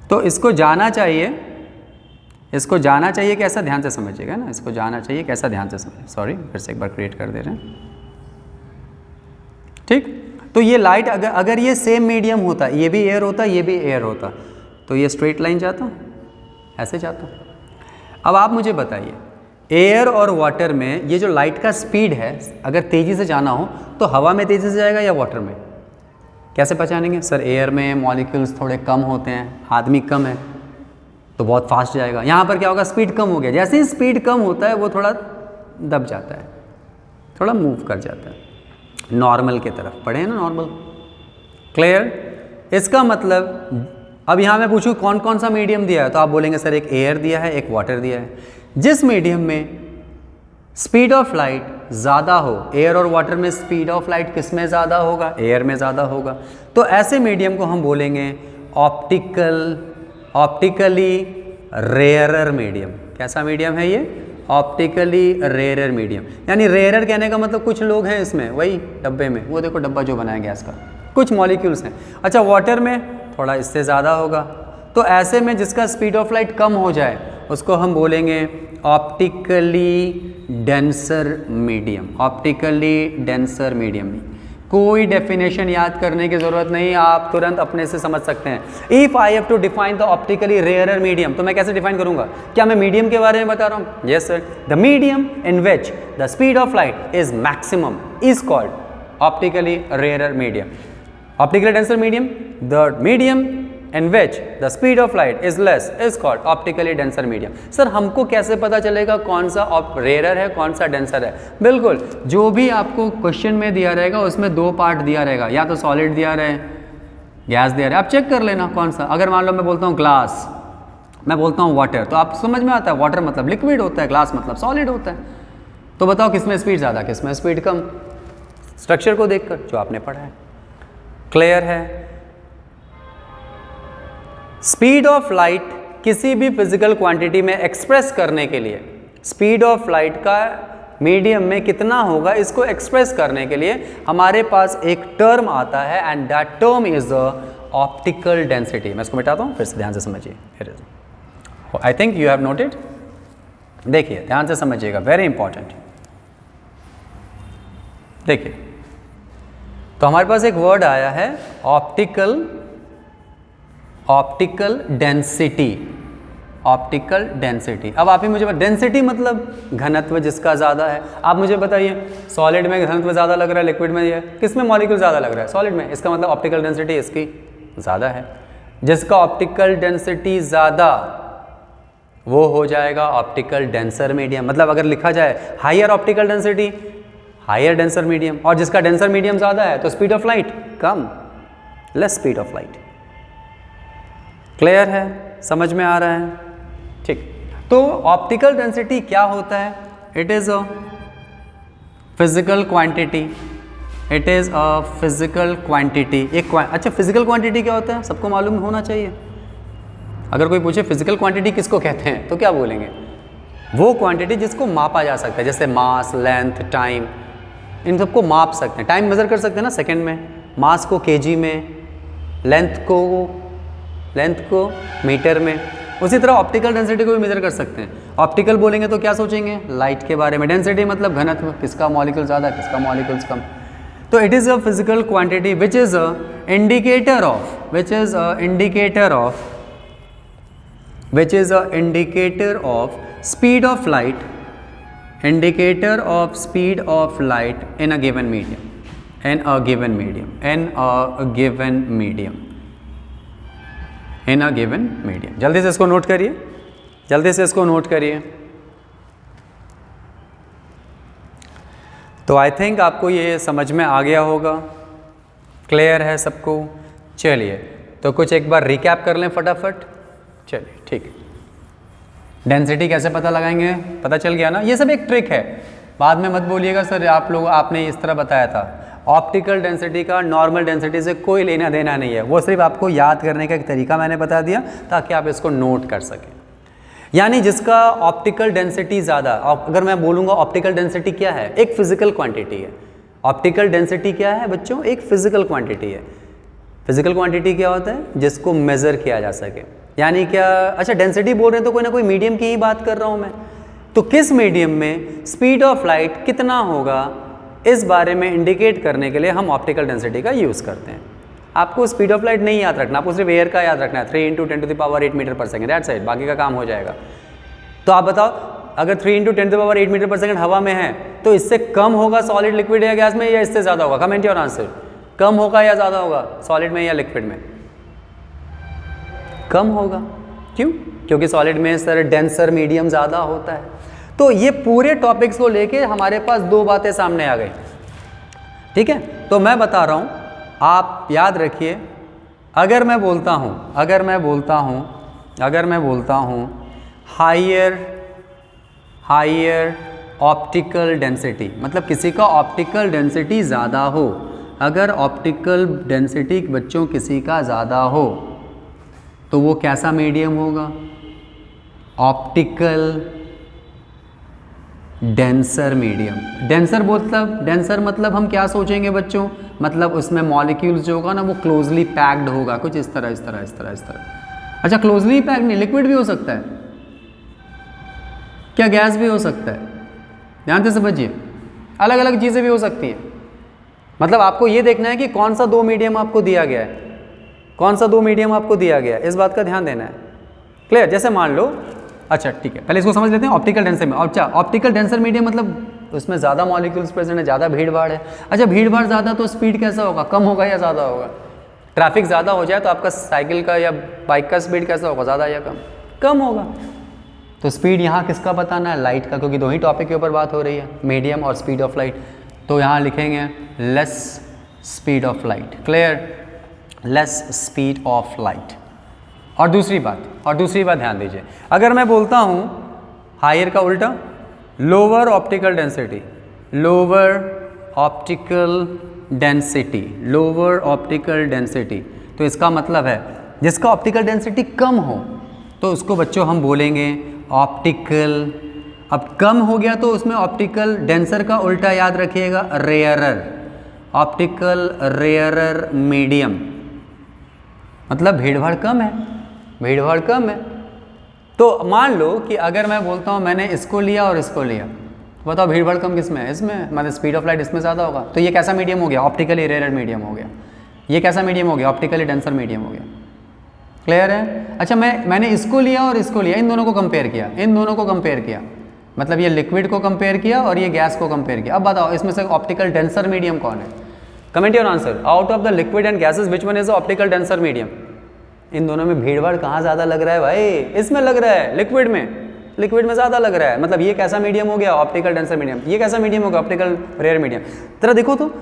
तो इसको जाना चाहिए कैसा? ध्यान से समझिएगा ना, इसको जाना चाहिए कैसा? ध्यान से समझिए। सॉरी, फिर से एक बार क्रिएट कर दे रहे हैं, ठीक। तो ये लाइट अगर ये सेम मीडियम होता, ये भी एयर होता, ये भी एयर होता, तो ये स्ट्रेट लाइन जाता, ऐसे जाता। अब आप मुझे बताइए, एयर और वाटर में ये जो लाइट का स्पीड है, अगर तेज़ी से जाना हो तो हवा में तेज़ी से जाएगा या वाटर में? कैसे पहचानेंगे? सर एयर में मॉलिक्यूल्स थोड़े कम होते हैं, आदमी कम है तो बहुत फास्ट जाएगा। यहाँ पर क्या होगा? स्पीड कम हो गया, जैसे ही स्पीड कम होता है वो थोड़ा दब जाता है, थोड़ा मूव कर जाता है नॉर्मल की तरफ। पढ़े हैं ना नॉर्मल? क्लियर? इसका मतलब अब यहाँ मैं पूछूँ कौन कौन सा मीडियम दिया है, तो आप बोलेंगे सर एक एयर दिया है, एक वाटर दिया है। जिस मीडियम में स्पीड ऑफ लाइट ज़्यादा हो, एयर और वाटर में स्पीड ऑफ लाइट किस में ज़्यादा होगा? एयर में ज़्यादा होगा। तो ऐसे मीडियम को हम बोलेंगे ऑप्टिकली रेयरर मीडियम। कैसा मीडियम है ये? Optically rarer medium. यानी रेयरर कहने का मतलब कुछ लोग हैं इसमें, वही डब्बे में, वो देखो डब्बा जो बनाया गैस का, कुछ मॉलिक्यूल्स हैं। अच्छा, वाटर में थोड़ा इससे ज़्यादा होगा। तो ऐसे में जिसका स्पीड ऑफ लाइट कम हो जाए उसको हम बोलेंगे optically denser medium. Optically denser medium. कोई डेफिनेशन याद करने की ज़रूरत नहीं, आप तुरंत अपने से समझ सकते हैं। If I have to define the optically rarer medium, तो मैं कैसे डिफाइन करूंगा? क्या मैं मीडियम के बारे में बता रहा हूँ? Yes sir, the medium in which the speed of light is maximum is called optically rarer medium. Optically denser medium, the medium in which the speed of light is less is called optically denser medium। Sir हमको कैसे पता चलेगा कौन सा rare है कौन सा denser है? बिल्कुल, जो भी आपको क्वेश्चन में दिया रहेगा उसमें दो पार्ट दिया रहेगा, या तो सॉलिड दिया रहे, गैस दिया रहे, आप चेक कर लेना कौन सा। अगर मान लो मैं बोलता हूँ ग्लास, मैं बोलता हूँ वाटर, तो आप समझ में आता है वाटर मतलब लिक्विड होता है, ग्लास मतलब सॉलिड होता है। तो बताओ किसमें स्पीड ज़्यादा, किसमें स्पीड कम? स्ट्रक्चर को देखकर जो आपने पढ़ा है। क्लियर है? स्पीड ऑफ लाइट किसी भी फिजिकल क्वांटिटी में एक्सप्रेस करने के लिए, स्पीड ऑफ लाइट का मीडियम में कितना होगा इसको एक्सप्रेस करने के लिए हमारे पास एक टर्म आता है and that term is optical density. मैं इसको मिटाता हूँ, फिर से ध्यान से समझिए। I think you have noted. देखिए ध्यान से समझिएगा, वेरी इंपॉर्टेंट। देखिए, तो हमारे पास एक वर्ड आया है ऑप्टिकल डेंसिटी। Optical density. अब आप ही मुझे डेंसिटी मतलब घनत्व जिसका ज़्यादा है। आप मुझे बताइए, सॉलिड में घनत्व ज़्यादा लग रहा है, लिक्विड में ये, किस में मॉलिक्यूल ज़्यादा लग रहा है? सॉलिड में। इसका मतलब ऑप्टिकल डेंसिटी इसकी ज़्यादा है। जिसका ऑप्टिकल डेंसिटी ज़्यादा वो हो जाएगा ऑप्टिकल डेंसर मीडियम। मतलब अगर लिखा जाए higher optical density, higher denser medium, और जिसका डेंसर मीडियम ज़्यादा है तो स्पीड ऑफ लाइट कम, less speed of light. Clear है? समझ में आ रहा है? ठीक। तो ऑप्टिकल डेंसिटी क्या होता है? It is physical quantity, it is a physical quantity. अच्छा फिजिकल क्वांटिटी क्या होता है सबको मालूम होना चाहिए। अगर कोई पूछे फिजिकल क्वांटिटी किसको कहते हैं तो क्या बोलेंगे? वो क्वांटिटी जिसको मापा जा सकता है, जैसे मास, लेंथ, टाइम, इन सबको माप सकते हैं। टाइम मेज़र कर सकते हैं ना सेकंड में, मास को केजी में, लेंथ को मीटर में। उसी तरह ऑप्टिकल डेंसिटी को भी मेज़र कर सकते हैं। ऑप्टिकल बोलेंगे तो क्या सोचेंगे? लाइट के बारे में। डेंसिटी मतलब घनत्व, किसका मॉलिक्यूल ज़्यादा, किसका मॉलिक्यूल्स कम। तो it is a physical quantity which is a indicator of speed of light in a given medium। जल्दी से इसको नोट करिए, तो आई थिंक आपको ये समझ में आ गया होगा, क्लियर है सबको। चलिए तो कुछ एक बार रिकैप कर लें फटाफट। चलिए ठीक है, डेंसिटी कैसे पता लगाएंगे, पता चल गया ना। ये सब एक ट्रिक है, बाद में मत बोलिएगा सर आपने इस तरह बताया था। ऑप्टिकल डेंसिटी का नॉर्मल डेंसिटी से कोई लेना देना नहीं है, वो सिर्फ आपको याद करने का एक तरीका मैंने बता दिया ताकि आप इसको नोट कर सकें। यानी जिसका ऑप्टिकल डेंसिटी ज़्यादा, अगर मैं बोलूँगा ऑप्टिकल डेंसिटी क्या है, एक फिजिकल क्वांटिटी है। ऑप्टिकल डेंसिटी क्या है बच्चों? एक फिजिकल क्वांटिटी है। फिजिकल क्वांटिटी क्या होता है? जिसको मेज़र किया जा सके। यानी क्या? अच्छा डेंसिटी बोल रहे हैं तो कोई ना कोई मीडियम की ही बात कर रहा हूँ मैं। तो किस मीडियम में स्पीड ऑफ लाइट कितना होगा, इस बारे में इंडिकेट करने के लिए हम ऑप्टिकल डेंसिटी का यूज़ करते हैं। आपको स्पीड ऑफ लाइट नहीं याद रखना, आपको सिर्फ एयर का याद रखना है, 3 × 10⁸ metre per second, that's it, बाकी का काम हो जाएगा। तो आप बताओ, अगर 3 × 10⁸ मीटर पर सेकेंड हवा में है तो इससे कम होगा सॉलिड, लिक्विड या गैस में, या इससे ज़्यादा होगा? Comment your answer. कम होगा या ज़्यादा होगा सॉलिड में या लिक्विड में? कम होगा। क्यों? क्योंकि सॉलिड में सर डेंसर मीडियम ज़्यादा होता है। तो ये पूरे टॉपिक्स को लेके हमारे पास दो बातें सामने आ गई, ठीक है। तो मैं बता रहा हूँ, आप याद रखिए, अगर मैं बोलता हूँ हायर ऑप्टिकल डेंसिटी, मतलब किसी का ऑप्टिकल डेंसिटी ज़्यादा हो, अगर ऑप्टिकल डेंसिटी बच्चों किसी का ज़्यादा हो तो वो कैसा मीडियम होगा? Optical denser medium. डेंसर मतलब हम क्या सोचेंगे बच्चों? मतलब उसमें मॉलिक्यूल्स जो होगा ना वो क्लोजली पैक्ड होगा, कुछ इस तरह। अच्छा क्लोजली पैक्ड नहीं, लिक्विड भी हो सकता है क्या? गैस भी हो सकता है, ध्यान से समझिए, अलग अलग चीज़ें भी हो सकती हैं। मतलब आपको ये देखना है कि कौन सा दो मीडियम आपको दिया गया है, इस बात का ध्यान देना है। क्लियर? जैसे मान लो, अच्छा ठीक है, पहले इसको समझ लेते हैं। ऑप्टिकल डेंसर में, अच्छा ऑप्टिकल डेंसर मीडियम मतलब उसमें ज़्यादा मॉलिक्यूल्स प्रेजेंट है, ज़्यादा भीड़ भाड़ है। अच्छा भीड़ भाड़ ज़्यादा तो स्पीड कैसा होगा? कम होगा या ज़्यादा होगा? ट्रैफिक ज़्यादा हो जाए तो आपका साइकिल का या बाइक का स्पीड कैसा होगा? ज़्यादा या कम? कम होगा। तो स्पीड यहाँ किसका बताना है? लाइट का, क्योंकि दो ही टॉपिक के ऊपर बात हो रही है, मीडियम और स्पीड ऑफ लाइट। तो यहाँ लिखेंगे less speed of light. Clear? Less speed of light. और दूसरी बात ध्यान दीजिए, अगर मैं बोलता हूँ हायर का उल्टा, लोअर ऑप्टिकल डेंसिटी, तो इसका मतलब है जिसका ऑप्टिकल डेंसिटी कम हो तो उसको बच्चों हम बोलेंगे ऑप्टिकल। अब कम हो गया तो उसमें ऑप्टिकल डेंसर का उल्टा याद रखिएगा, रेयरर। ऑप्टिकल रेयरर मीडियम, मतलब भीड़भाड़ कम है। तो मान लो कि अगर मैं बोलता हूँ मैंने इसको लिया और इसको लिया, तो बताओ भीड़भाड़ कम किस में है? इसमें, मतलब स्पीड ऑफ लाइट इसमें ज़्यादा होगा। तो ये कैसा मीडियम हो गया? ऑप्टिकली रेयरर मीडियम हो गया। ये कैसा मीडियम हो गया? ऑप्टिकली डेंसर मीडियम हो गया। क्लियर है? अच्छा मैंने इसको लिया और इसको लिया, इन दोनों को कंपेयर किया, मतलब ये लिक्विड को कंपेयर किया और ये गैस को कंपेयर किया। अब बताओ इसमें से ऑप्टिकल डेंसर मीडियम कौन है? Comment your answer. Out of the liquid and gases which one is the optical denser medium? इन दोनों में भीड़भाड़ कहाँ ज़्यादा लग रहा है भाई? इसमें लग रहा है, लिक्विड में ज़्यादा लग रहा है। मतलब ये कैसा मीडियम हो गया? Optical denser medium. ये कैसा मीडियम होगा? Optical rare medium. तरह देखो तो,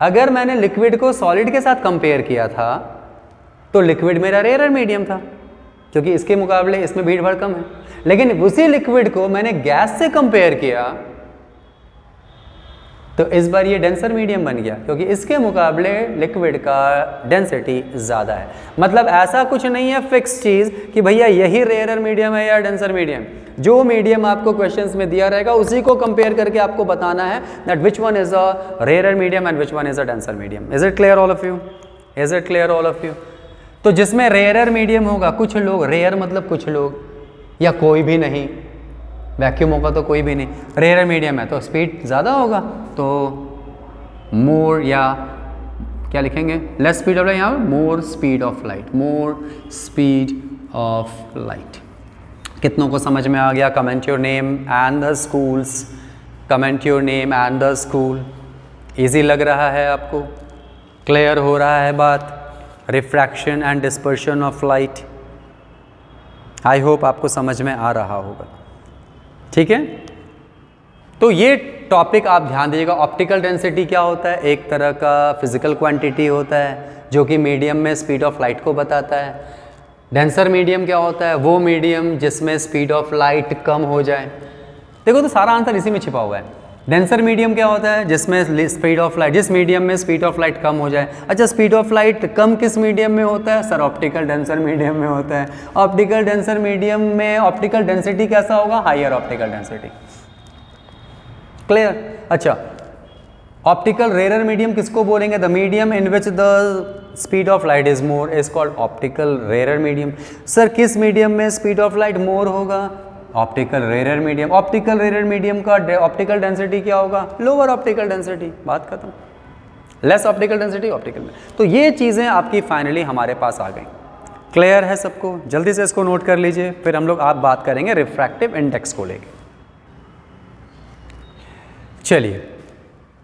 अगर मैंने लिक्विड को सॉलिड के साथ कंपेयर किया था तो लिक्विड मेरा रेयर मीडियम था, क्योंकि इसके मुकाबले इसमें भीड़भाड़ कम है। लेकिन उसी लिक्विड को मैंने गैस से कंपेयर किया तो इस बार ये डेंसर मीडियम बन गया क्योंकि इसके मुकाबले लिक्विड का डेंसिटी ज़्यादा है। मतलब ऐसा कुछ नहीं है फिक्स चीज़ कि भैया यही रेयर मीडियम है या डेंसर मीडियम। जो मीडियम आपको क्वेश्चंस में दिया रहेगा उसी को कंपेयर करके आपको बताना है that which one is a rare medium and which one is a denser medium. Is it clear all of you? Is it clear all of you? तो जिसमें रेयर मीडियम होगा, कुछ लोग, रेयर मतलब कुछ लोग या कोई भी नहीं, वैक्यूम होगा तो कोई भी नहीं, रेयर मीडियम है तो स्पीड ज़्यादा होगा, तो मोर या क्या लिखेंगे, लेस स्पीड ऑफ लाइट, यहाँ more speed of light, more speed of light. कितनों को समझ में आ गया? Comment your name and the schools, comment your name and the school. Easy लग रहा है आपको? क्लियर हो रहा है बात? Refraction and dispersion of light, I hope आपको समझ में आ रहा होगा। ठीक है, तो ये टॉपिक आप ध्यान दीजिएगा। ऑप्टिकल डेंसिटी क्या होता है? एक तरह का फिजिकल क्वांटिटी होता है जो कि मीडियम में स्पीड ऑफ लाइट को बताता है। डेंसर मीडियम क्या होता है? वो मीडियम जिसमें स्पीड ऑफ लाइट कम हो जाए। देखो तो सारा आंसर इसी में छिपा हुआ है। डेंसर मीडियम क्या होता है? जिसमें स्पीड ऑफ लाइट, जिस मीडियम में स्पीड ऑफ लाइट कम हो जाए। अच्छा, स्पीड ऑफ लाइट कम किस मीडियम में होता है? सर ऑप्टिकल डेंसर मीडियम में होता है। ऑप्टिकल डेंसर मीडियम में ऑप्टिकल डेंसिटी कैसा होगा? Higher optical density. क्लियर? अच्छा, ऑप्टिकल रेयर मीडियम किसको बोलेंगे? The medium in which the speed of light is more is called optical rare medium. Sir किस मीडियम में स्पीड ऑफ लाइट मोर होगा? Optical rare medium. Optical rare medium का optical density क्या होगा? Lower optical density. बात खत्म। Less optical density optical में। तो ये चीज़ें आपकी फाइनली हमारे पास आ गई। क्लियर है सबको? जल्दी से इसको नोट कर लीजिए, फिर हम लोग आप बात करेंगे रिफ्रैक्टिव इंडेक्स को लेके। चलिए,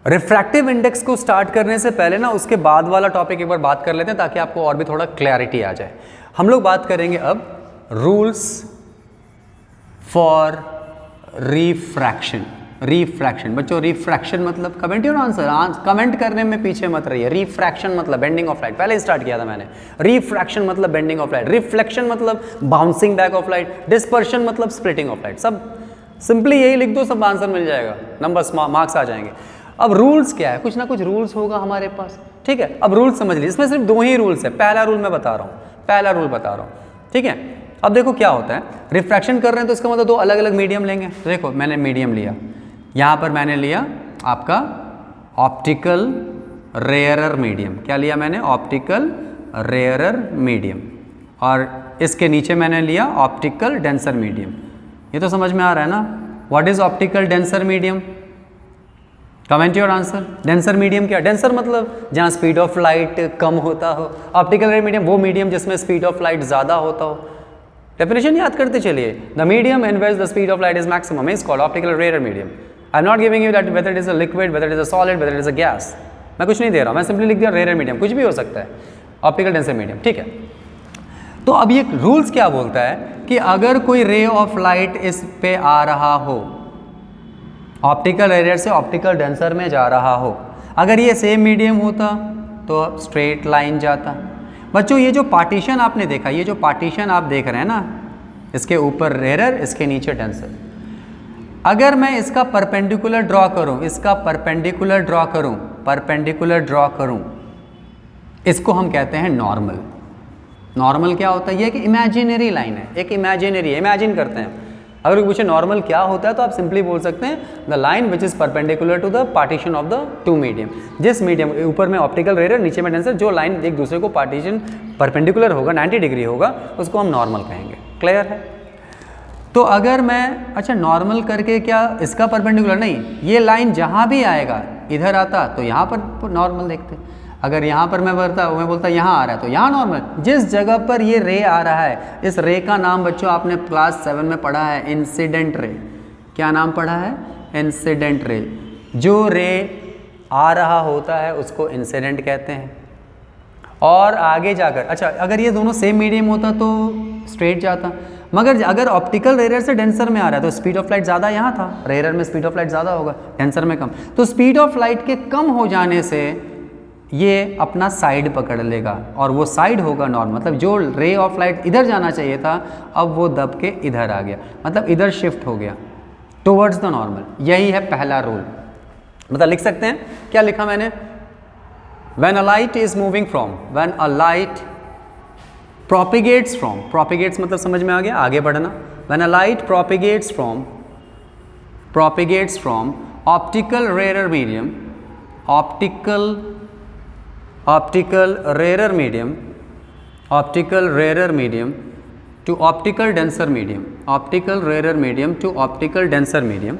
रिफ्रैक्टिव इंडेक्स को स्टार्ट करने से पहले ना उसके बाद वाला टॉपिक एक बार बात कर लेते हैं ताकि आपको और भी थोड़ा क्लैरिटी आ जाए। हम लोग बात करेंगे अब रूल्स फॉर रिफ्रैक्शन। रिफ्रैक्शन बच्चों, रिफ्रैक्शन मतलब कमेंट योर आंसर, कमेंट करने में पीछे मत रहिए। रिफ्रैक्शन मतलब बेंडिंग ऑफ लाइट, पहले स्टार्ट किया था मैंने। रिफ्रैक्शन मतलब बेंडिंग ऑफ लाइट, रिफ्लेक्शन मतलब bouncing back of light, dispersion मतलब स्प्लिटिंग ऑफ लाइट। सब सिंपली यही लिख दो, सब आंसर मिल जाएगा, नंबर्स मार्क्स आ जाएंगे। अब रूल्स क्या है? कुछ ना कुछ रूल्स होगा हमारे पास। ठीक है, अब रूल्स समझ लीजिए। इसमें सिर्फ दो ही रूल्स है। पहला रूल मैं बता रहा हूँ, पहला रूल बता रहा हूँ। ठीक है, अब देखो क्या होता है, रिफ्रैक्शन कर रहे हैं तो इसका मतलब दो अलग अलग मीडियम लेंगे। तो देखो मैंने मीडियम लिया, यहाँ पर मैंने लिया आपका ऑप्टिकल रेयरर मीडियम। क्या लिया मैंने? Optical rarer medium. और इसके नीचे मैंने लिया ऑप्टिकल डेंसर मीडियम। ये तो समझ में आ रहा है ना? What is optical denser medium? Comment your answer. Denser medium क्या? डेंसर मतलब जहाँ स्पीड ऑफ लाइट कम होता हो। ऑप्टिकल रेयर मीडियम वो मीडियम जिसमें स्पीड ऑफ लाइट ज़्यादा होता हो। डेफिनेशन याद करते चलिए। The medium in which the speed of light is maximum is called optical rare medium. I am not giving you that whether it is a liquid, whether it is a solid, weather it is a gas. मैं कुछ नहीं दे रहा हूँ, मैं simply लिख दिया rare medium, कुछ भी हो सकता है, ऑप्टिकल डेंसर मीडियम। ठीक है, तो अब ये रूल्स क्या बोलता है कि अगर कोई रे ऑफ लाइट इस पे आ रहा हो, ऑप्टिकल रेयर से ऑप्टिकल डेंसर में जा रहा हो, अगर ये सेम मीडियम होता तो स्ट्रेट लाइन जाता। बच्चों ये जो पार्टीशन आपने देखा, ये जो पार्टीशन आप देख रहे हैं ना, इसके ऊपर रेयर, इसके नीचे डेंसर, अगर मैं इसका परपेंडिकुलर ड्रॉ करूं, इसका परपेंडिकुलर ड्रॉ करूं, परपेंडिकुलर ड्रॉ करूं, इसको हम कहते हैं नॉर्मल। नॉर्मल क्या होता है? ये एक इमेजिनरी लाइन है, एक इमेजिनरी है, इमेजिन करते हैं। अगर कोई पूछे नॉर्मल क्या होता है तो आप सिंपली बोल सकते हैं the line which is perpendicular to the partition of the two medium. जिस मीडियम ऊपर में ऑप्टिकल रेयर, नीचे में डेंसर, जो लाइन एक दूसरे को पार्टीशन परपेंडिकुलर होगा, 90 डिग्री होगा, उसको हम नॉर्मल कहेंगे। क्लियर है? तो अगर मैं, अच्छा नॉर्मल करके क्या इसका परपेंडिकुलर नहीं, ये लाइन जहाँ भी आएगा, इधर आता तो यहाँ पर नॉर्मल देखते, अगर यहाँ पर मैं बोलता यहाँ आ रहा है तो यहाँ नॉर्मल। जिस जगह पर ये रे आ रहा है, इस रे का नाम बच्चों आपने क्लास 7 में पढ़ा है, इंसिडेंट रे। क्या नाम पढ़ा है? Incident ray. जो रे आ रहा होता है उसको इंसिडेंट कहते हैं। और आगे जाकर, अच्छा अगर ये दोनों सेम मीडियम होता तो स्ट्रेट जाता, मगर अगर ऑप्टिकल रेयर से डेंसर में आ रहा है तो स्पीड ऑफ लाइट ज़्यादा यहाँ था, रेयर में स्पीड ऑफ लाइट ज़्यादा होगा, डेंसर में कम। तो स्पीड ऑफ लाइट के कम हो जाने से ये अपना साइड पकड़ लेगा और वो साइड होगा नॉर्मल। मतलब जो रे ऑफ लाइट इधर जाना चाहिए था, अब वो दब के इधर आ गया, मतलब इधर शिफ्ट हो गया टुवर्ड्स द नॉर्मल। यही है पहला रूल। मतलब लिख सकते हैं, क्या लिखा मैंने, when a light is moving from, when a light propagates from, propagates मतलब समझ में आ गया, आगे बढ़ना, when a light propagates from optical rarer medium, optical rarer medium to optical denser medium, optical rarer medium to optical denser medium,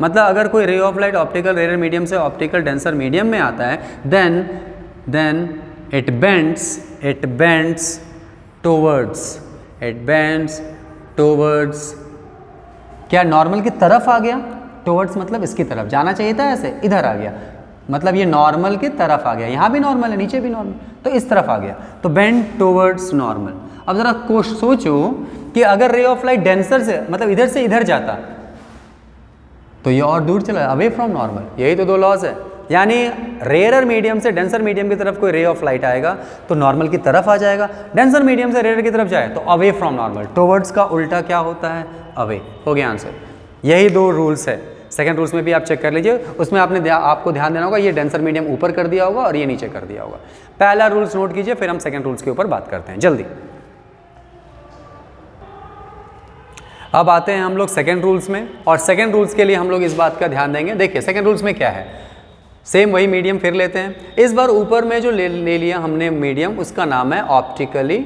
मतलब अगर कोई ray of light optical rare medium से ऑप्टिकल डेंसर मीडियम में आता है, then it bends towards क्या normal की तरफ आ गया, टूवर्ड्स मतलब इसकी तरफ जाना चाहिए था, ऐसे इधर आ गया, मतलब ये नॉर्मल की तरफ आ गया, यहाँ भी नॉर्मल है नीचे भी नॉर्मल, तो इस तरफ आ गया, तो बेंड टूवर्ड्स नॉर्मल। अब ज़रा सोचो कि अगर रे ऑफ लाइट डेंसर से मतलब इधर से इधर जाता तो ये और दूर चला, अवे फ्रॉम नॉर्मल, यही तो 2 लॉज है। यानी रेयर मीडियम से डेंसर मीडियम की तरफ कोई रे ऑफ लाइट आएगा तो नॉर्मल की तरफ आ जाएगा, डेंसर मीडियम से रेयर की तरफ जाए तो अवे फ्रॉम नॉर्मल। टुवर्ड्स का उल्टा क्या होता है, अवे। हो गया आंसर। यही 2 रूल्स है। सेकंड रूल्स में भी आप चेक कर लीजिए, उसमें आपको ध्यान देना होगा, ये डेंसर मीडियम ऊपर कर दिया होगा और ये नीचे कर दिया होगा। पहला रूल्स नोट कीजिए, फिर हम सेकंड रूल्स के ऊपर बात करते हैं जल्दी। अब आते हैं हम लोग सेकंड रूल्स में, और सेकंड रूल्स के लिए हम लोग इस बात का ध्यान देंगे। देखिए सेकंड रूल्स में क्या है, सेम वही मीडियम फिर लेते हैं। इस बार ऊपर में जो ले लिया हमने मीडियम, उसका नाम है ऑप्टिकली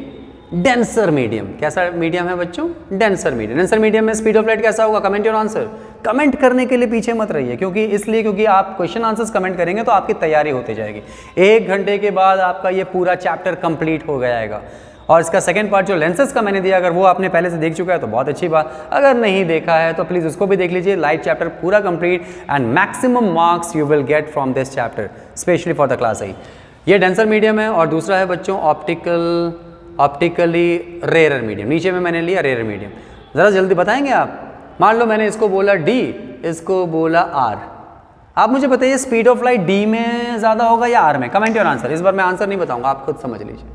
डेंसर मीडियम। कैसा मीडियम है बच्चों, डेंसर मीडियम। डेंसर मीडियम में स्पीड ऑफ लाइट कैसा होगा, कमेंट योर आंसर। कमेंट करने के लिए पीछे मत रहिए, क्योंकि आप क्वेश्चन आंसर्स कमेंट करेंगे तो आपकी तैयारी होती जाएगी। 1 घंटे के बाद आपका ये पूरा चैप्टर कंप्लीट हो जाएगा। और इसका सेकंड पार्ट जो लेंसेज का मैंने दिया, अगर वो आपने पहले से देख चुका है तो बहुत अच्छी बात, अगर नहीं देखा है तो प्लीज़ उसको भी देख लीजिए। लाइट चैप्टर पूरा complete and maximum marks you will get from this chapter specially for the class 8। ये डेंसर मीडियम है, और दूसरा है बच्चों ऑप्टिकली रेयर मीडियम। नीचे में मैंने लिया रेयर मीडियम। ज़रा जल्दी बताएंगे आप। मान लो मैंने इसको बोला D, इसको बोला R, आप मुझे बताइए स्पीड ऑफ लाइट D में ज़्यादा होगा या R में? Comment your answer. इस बार मैं आंसर नहीं बताऊंगा, आप खुद समझ लीजिए।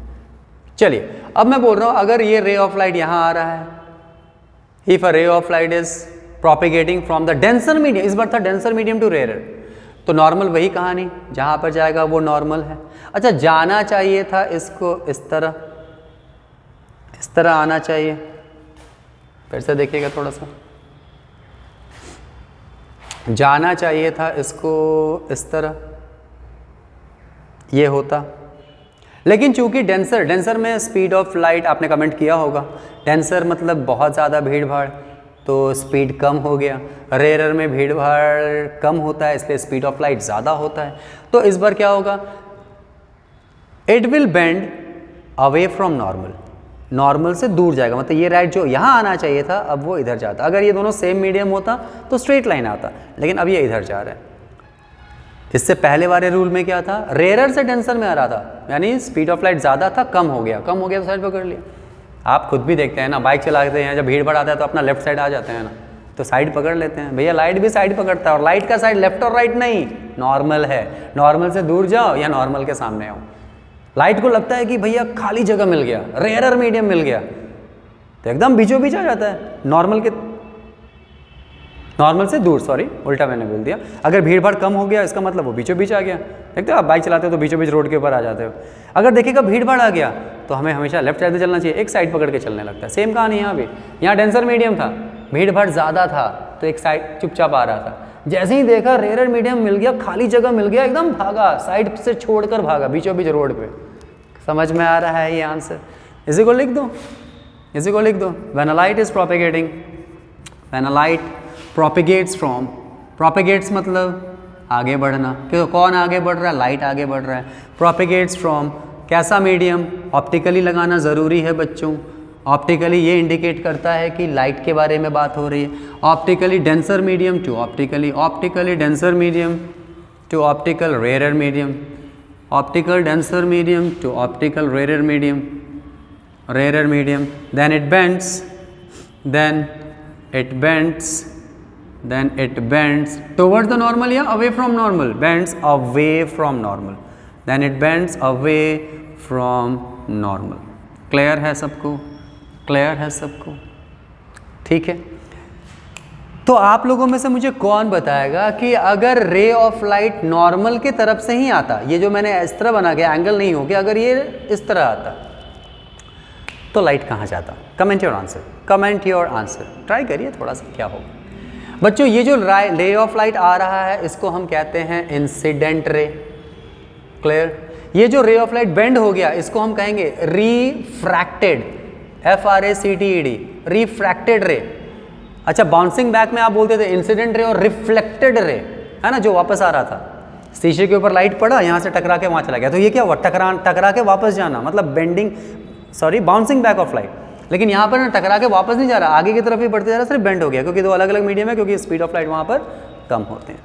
चलिए अब मैं बोल रहा हूं, अगर ये रे ऑफ लाइट यहां आ रहा है, if a ray of light is propagating from the denser medium, इस बार था डेंसर मीडियम टू रेयर, तो नॉर्मल वही कहानी, जहां पर जाएगा वो नॉर्मल है। अच्छा, जाना चाहिए था इसको इस तरह आना चाहिए। फिर से देखिएगा थोड़ा सा, जाना चाहिए था इसको इस तरह, ये होता। लेकिन चूंकि डेंसर में स्पीड ऑफ लाइट, आपने कमेंट किया होगा, डेंसर मतलब बहुत ज़्यादा भीड़ भाड़, तो स्पीड कम हो गया। रेयर में भीड़ भाड़ कम होता है, इसलिए स्पीड ऑफ लाइट ज़्यादा होता है। तो इस बार क्या होगा, it will bend away from normal, normal से दूर जाएगा। मतलब ये लाइट जो यहाँ आना चाहिए था, अब वो इधर जाता। अगर ये दोनों सेम मीडियम होता तो स्ट्रेट लाइन आता, लेकिन अब ये इधर जा रहा है। इससे पहले वाले रूल में क्या था, रेयर से डेंसर में आ रहा था, यानी स्पीड ऑफ लाइट ज़्यादा था, कम हो गया तो साइड पकड़ लिया। आप खुद भी देखते हैं ना, बाइक चलाते हैं, जब भीड़ भाड़ आता है तो अपना लेफ्ट साइड आ जाते हैं ना, तो साइड पकड़ लेते हैं। भैया लाइट भी साइड पकड़ता है, और लाइट का साइड लेफ्ट और राइट नहीं, नॉर्मल है। नॉर्मल से दूर जाओ या नॉर्मल के सामने आओ। लाइट को लगता है कि भैया खाली जगह मिल गया, रेयर मीडियम मिल गया, तो एकदम बीचों बीच आ जाता है, नॉर्मल से दूर, सॉरी उल्टा मैंने बोल दिया। अगर भीड़ भाड़ कम हो गया, इसका मतलब वो बीचों बीच आ गया। देखते हो आप बाइक चलाते हो तो बीचों बीच रोड के ऊपर आ जाते हो। अगर देखिएगा भीड़ भाड़ आ गया तो हमें हमेशा लेफ्ट साइड से चलना चाहिए, एक साइड पकड़ के चलने लगता है। सेम कहानी यहाँ भी, यहाँ डेंसर मीडियम था, भीड़ भाड़ ज़्यादा था तो एक साइड चुपचाप आ रहा था। जैसे ही देखा रेयर मीडियम मिल गया, खाली जगह मिल गया, एकदम भागा, साइड से छोड़कर भागा बीचों बीच रोड पे। समझ में आ रहा है ये आंसर? इसी को लिख दो, when a light is propagating, when a light propagates from, propagates मतलब आगे बढ़ना, क्योंकि कौन आगे बढ़ रहा है, लाइट आगे बढ़ रहा है। प्रोपेगेट्स फ्रॉम कैसा मीडियम, ऑप्टिकली लगाना ज़रूरी है बच्चों। ऑप्टिकली ये इंडिकेट करता है कि लाइट के बारे में बात हो रही है। Optically denser medium to optically denser medium to optical rare medium, optical denser medium to optical rare medium, then it bends towards the normal या away from normal, bends away from normal, then it bends away from normal। Clear है सबको? ठीक है। तो आप लोगों में से मुझे कौन बताएगा कि अगर रे ऑफ लाइट नॉर्मल की तरफ से ही आता, ये जो मैंने इस तरह बना के एंगल नहीं हो गया, अगर ये इस तरह आता तो लाइट कहाँ जाता? Comment your answer, comment your answer, try करिए थोड़ा सा क्या होगा। बच्चों ये जो रे ऑफ लाइट आ रहा है इसको हम कहते हैं इंसिडेंट रे। क्लियर? ये जो रे ऑफ लाइट बेंड हो गया इसको हम कहेंगे रिफ्रैक्टेड, FRACTED, रिफ्रैक्टेड रे। अच्छा, बाउंसिंग बैक में आप बोलते थे इंसिडेंट रे और रिफ्लेक्टेड रे, है ना, जो वापस आ रहा था। शीशे के ऊपर लाइट पड़ा, यहाँ से टकरा के वहाँ चला गया, तो ये क्या हुआ? टकरा के वापस जाना, मतलब bending, sorry bouncing back of light. लेकिन यहाँ पर टकरा के वापस नहीं जा रहा, आगे की तरफ ही बढ़ते जा रहा, सिर्फ बेंड हो गया, क्योंकि दो अलग अलग मीडियम है, क्योंकि स्पीड ऑफ लाइट वहाँ पर कम होते हैं।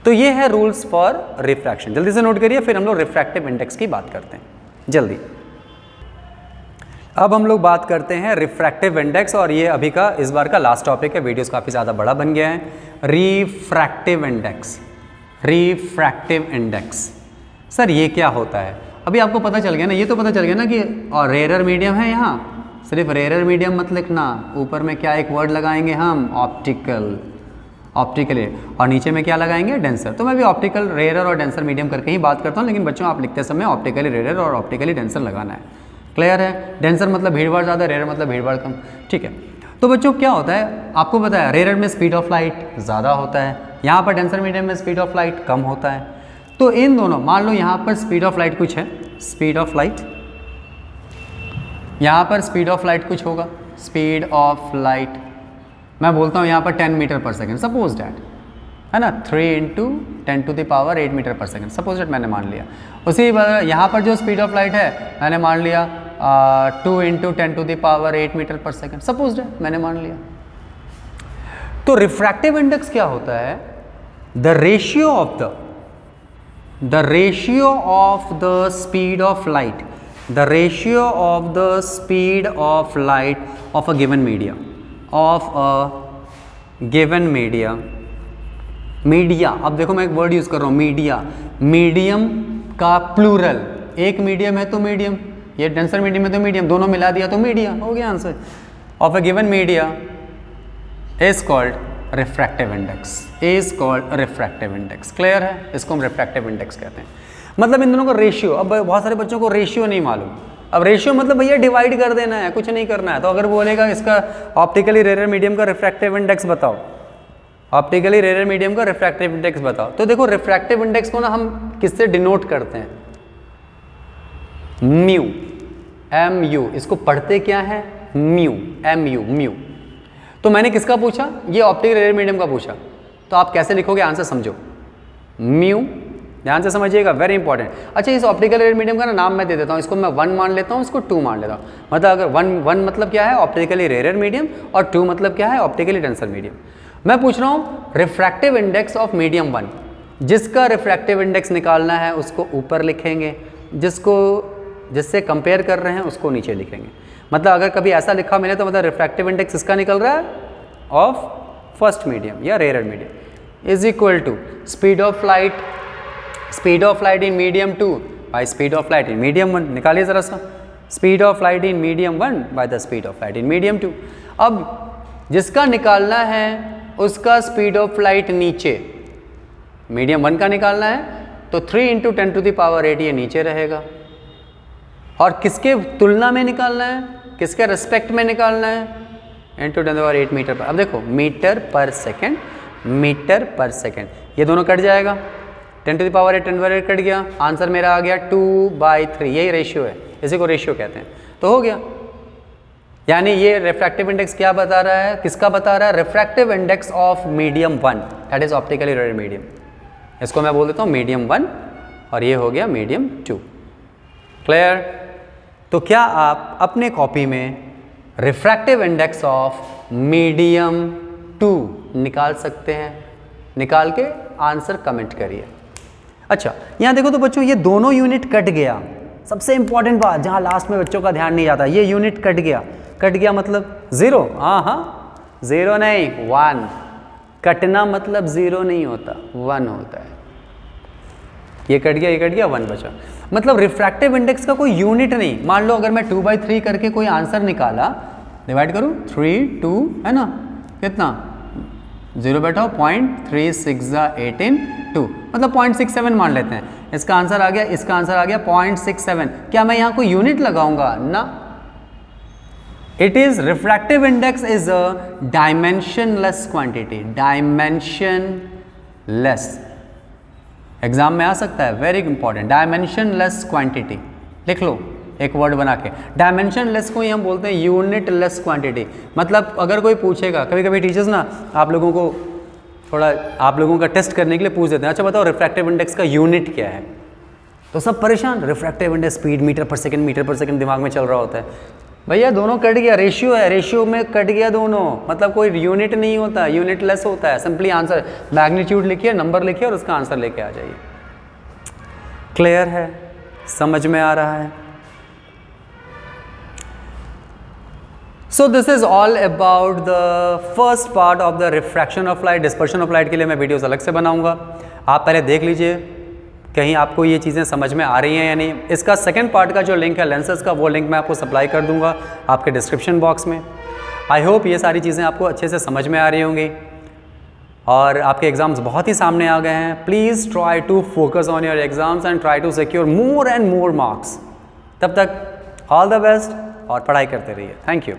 तो ये है रूल्स फॉर रिफ्रैक्शन। जल्दी से नोट करिए, फिर हम लोग रिफ्रैक्टिव इंडेक्स की बात करते हैं जल्दी। अब हम लोग बात करते हैं रिफ्रैक्टिव इंडेक्स, और ये अभी का इस बार का लास्ट टॉपिक है, वीडियोस काफ़ी ज़्यादा बड़ा बन गया है। Refractive index, refractive index sir ये क्या होता है? अभी आपको पता चल गया ना, ये तो पता चल गया ना कि और रेयर मीडियम है, यहाँ सिर्फ रेयर मीडियम मत लिखना, ऊपर में क्या एक वर्ड लगाएंगे हम, ऑप्टिकल, ऑप्टिकली, और नीचे में क्या लगाएंगे, डेंसर। तो मैं भी ऑप्टिकल रेयर और डेंसर मीडियम करके ही बात करता हूँ, लेकिन बच्चों आप लिखते समय ऑप्टिकली रेयर और ऑप्टिकली डेंसर लगाना है। क्लियर है? डेंसर मतलब भीड़भाड़ ज़्यादा, रेयर मतलब भीड़भाड़ कम। ठीक है, तो बच्चों क्या होता है आपको पता है, रेयर में स्पीड ऑफ लाइट ज़्यादा होता है, यहाँ पर डेंसर मीडियम में स्पीड ऑफ लाइट कम होता है। तो इन दोनों, मान लो यहाँ पर स्पीड ऑफ लाइट कुछ है, स्पीड ऑफ लाइट, यहाँ पर स्पीड ऑफ लाइट कुछ होगा, स्पीड ऑफ लाइट मैं बोलता हूँ यहाँ पर 10 metre per second, suppose that, है ना, 3 × 10⁸ metre per second, suppose that मैंने मान लिया। उसी यहाँ पर जो स्पीड ऑफ लाइट है मैंने मान लिया 2 × 10⁸ metre per second, suppose that मैंने मान लिया। तो रिफ्रैक्टिव इंडेक्स क्या होता है? The ratio of the speed of light, the ratio of the speed of light of a given media, of a given media, media, अब देखो मैं एक वर्ड यूज कर रहा हूँ, मीडिया, मीडियम का प्लूरल, एक मीडियम है तो मीडियम, ये डेंसर मीडियम है तो मीडियम, दोनों मिला दिया तो मीडिया हो गया answer. Of a given media is called refractive index, is called refractive index. Clear है? इसको हम रिफ्रैक्टिव इंडेक्स कहते हैं। मतलब इन दोनों का रेशियो, अब बहुत सारे बच्चों को रेशियो नहीं मालूम। अब रेशियो मतलब भैया डिवाइड कर देना है, कुछ नहीं करना है। तो अगर बोलेगा इसका ऑप्टिकली रेयर मीडियम का रिफ्रैक्टिव इंडेक्स बताओ, ऑप्टिकली रेयर मीडियम का रिफ्रैक्टिव इंडेक्स बताओ, तो देखो रिफ्रैक्टिव इंडेक्स को ना हम किससे डिनोट करते हैं? म्यू, MU, इसको पढ़ते क्या है? Mu, MU, mu. तो मैंने किसका पूछा? ये ऑप्टिकल रेयर मीडियम का पूछा, तो आप कैसे लिखोगे आंसर समझो, म्यू, ध्यान से समझिएगा, वेरी इंपॉर्टेंट। अच्छा, इस ऑप्टिकल रेयर मीडियम का ना नाम मैं दे देता हूँ, इसको मैं 1 मान लेता हूँ, इसको 2 मान लेता हूँ। मतलब अगर 1 मतलब क्या है? ऑप्टिकली रेयर मीडियम, और 2 मतलब क्या है? Optically denser medium. मैं पूछ रहा हूँ रिफ्रैक्टिव इंडेक्स ऑफ मीडियम 1, जिसका रिफ्रैक्टिव इंडेक्स निकालना है उसको ऊपर लिखेंगे, जिससे कंपेयर कर रहे हैं उसको नीचे लिखेंगे। मतलब अगर कभी ऐसा लिखा मिले तो मतलब रिफ्रैक्टिव इंडेक्स इसका निकल रहा है ऑफ फर्स्ट मीडियम या rare medium is equal to speed of light in medium 2 by speed of light in medium 1। निकालिए ज़रा सा, speed of light in medium 1 by the speed of light in medium 2। अब जिसका निकालना है उसका speed of light नीचे, medium 1 का निकालना है तो 3 × 10⁸ ये नीचे रहेगा, और किसके तुलना में निकालना है, किसके रेस्पेक्ट में निकालना है? × 10⁸ मीटर पर। अब देखो metre per second, metre per second, ये दोनों कट जाएगा, 10⁸ कट गया, आंसर मेरा आ गया 2/3, यही रेशियो है, इसी को रेशियो कहते हैं। तो हो गया, यानी ये रिफ्रैक्टिव इंडेक्स क्या बता रहा है, किसका बता रहा है? Refractive index of medium 1, that is optically rare medium. इसको मैं बोल देता हूँ मीडियम 1 और ये हो गया मीडियम 2। क्लियर? तो क्या आप अपने कॉपी में रिफ्रैक्टिव इंडेक्स ऑफ मीडियम 2 निकाल सकते हैं? निकाल के आंसर कमेंट करिए। अच्छा, यहाँ देखो तो बच्चों ये दोनों यूनिट कट गया, सबसे इंपॉर्टेंट बात जहाँ लास्ट में बच्चों का ध्यान नहीं जाता, ये यूनिट कट गया। कट गया मतलब 0? हाँ, 0 नहीं 1। कटना मतलब 0 नहीं होता, 1 होता है। ये कट गया, ये कट गया, 1 बचा। मतलब रिफ्रैक्टिव इंडेक्स का कोई यूनिट नहीं। मान लो अगर मैं 2/3 करके कोई आंसर निकाला, डिवाइड करूँ 3, 2, है ना, कितना 0 बैठाओ, 0.3618 2, मतलब 0.67 मान लेते हैं। इसका आंसर आ गया, इसका आंसर आ गया 0.67। क्या मैं यहाँ कोई यूनिट लगाऊंगा? ना। It is refractive index is a dimensionless quantity, dimensionless, exam में आ सकता है, वेरी इंपॉर्टेंट, डायमेंशनलेस क्वांटिटी लिख लो एक वर्ड बना के। डायमेंशनलेस को ही हम बोलते हैं यूनिटलेस क्वांटिटी। मतलब अगर कोई पूछेगा, कभी कभी टीचर्स ना आप लोगों को थोड़ा, आप लोगों का टेस्ट करने के लिए पूछ देते हैं, अच्छा बताओ रिफ्रैक्टिव इंडेक्स का यूनिट क्या है, तो सब परेशान, रिफ्रैक्टिव इंडेक्स स्पीड मीटर पर सेकंड दिमाग में चल रहा होता है। भैया दोनों कट गया, रेशियो है, रेशियो में कट गया दोनों, मतलब कोई यूनिट नहीं होता, यूनिटलेस होता है। सिंपली आंसर मैग्नीट्यूड लिखिए, नंबर लिखिए और उसका आंसर लेके आ जाइए। क्लियर है? समझ में आ रहा है? So this is all about the first part of the refraction of light. Dispersion of light के लिए मैं वीडियोस अलग से बनाऊंगा, आप पहले देख लीजिए कहीं आपको ये चीज़ें समझ में आ रही हैं या नहीं। इसका सेकंड पार्ट का जो लिंक है लेंसेज का, वो लिंक मैं आपको सप्लाई कर दूंगा आपके डिस्क्रिप्शन बॉक्स में। आई होप ये सारी चीज़ें आपको अच्छे से समझ में आ रही होंगी और आपके एग्जाम्स बहुत ही सामने आ गए हैं। Please try to focus on your exams and try to secure more and more marks. तब तक ऑल द बेस्ट और पढ़ाई करते रहिए। Thank you.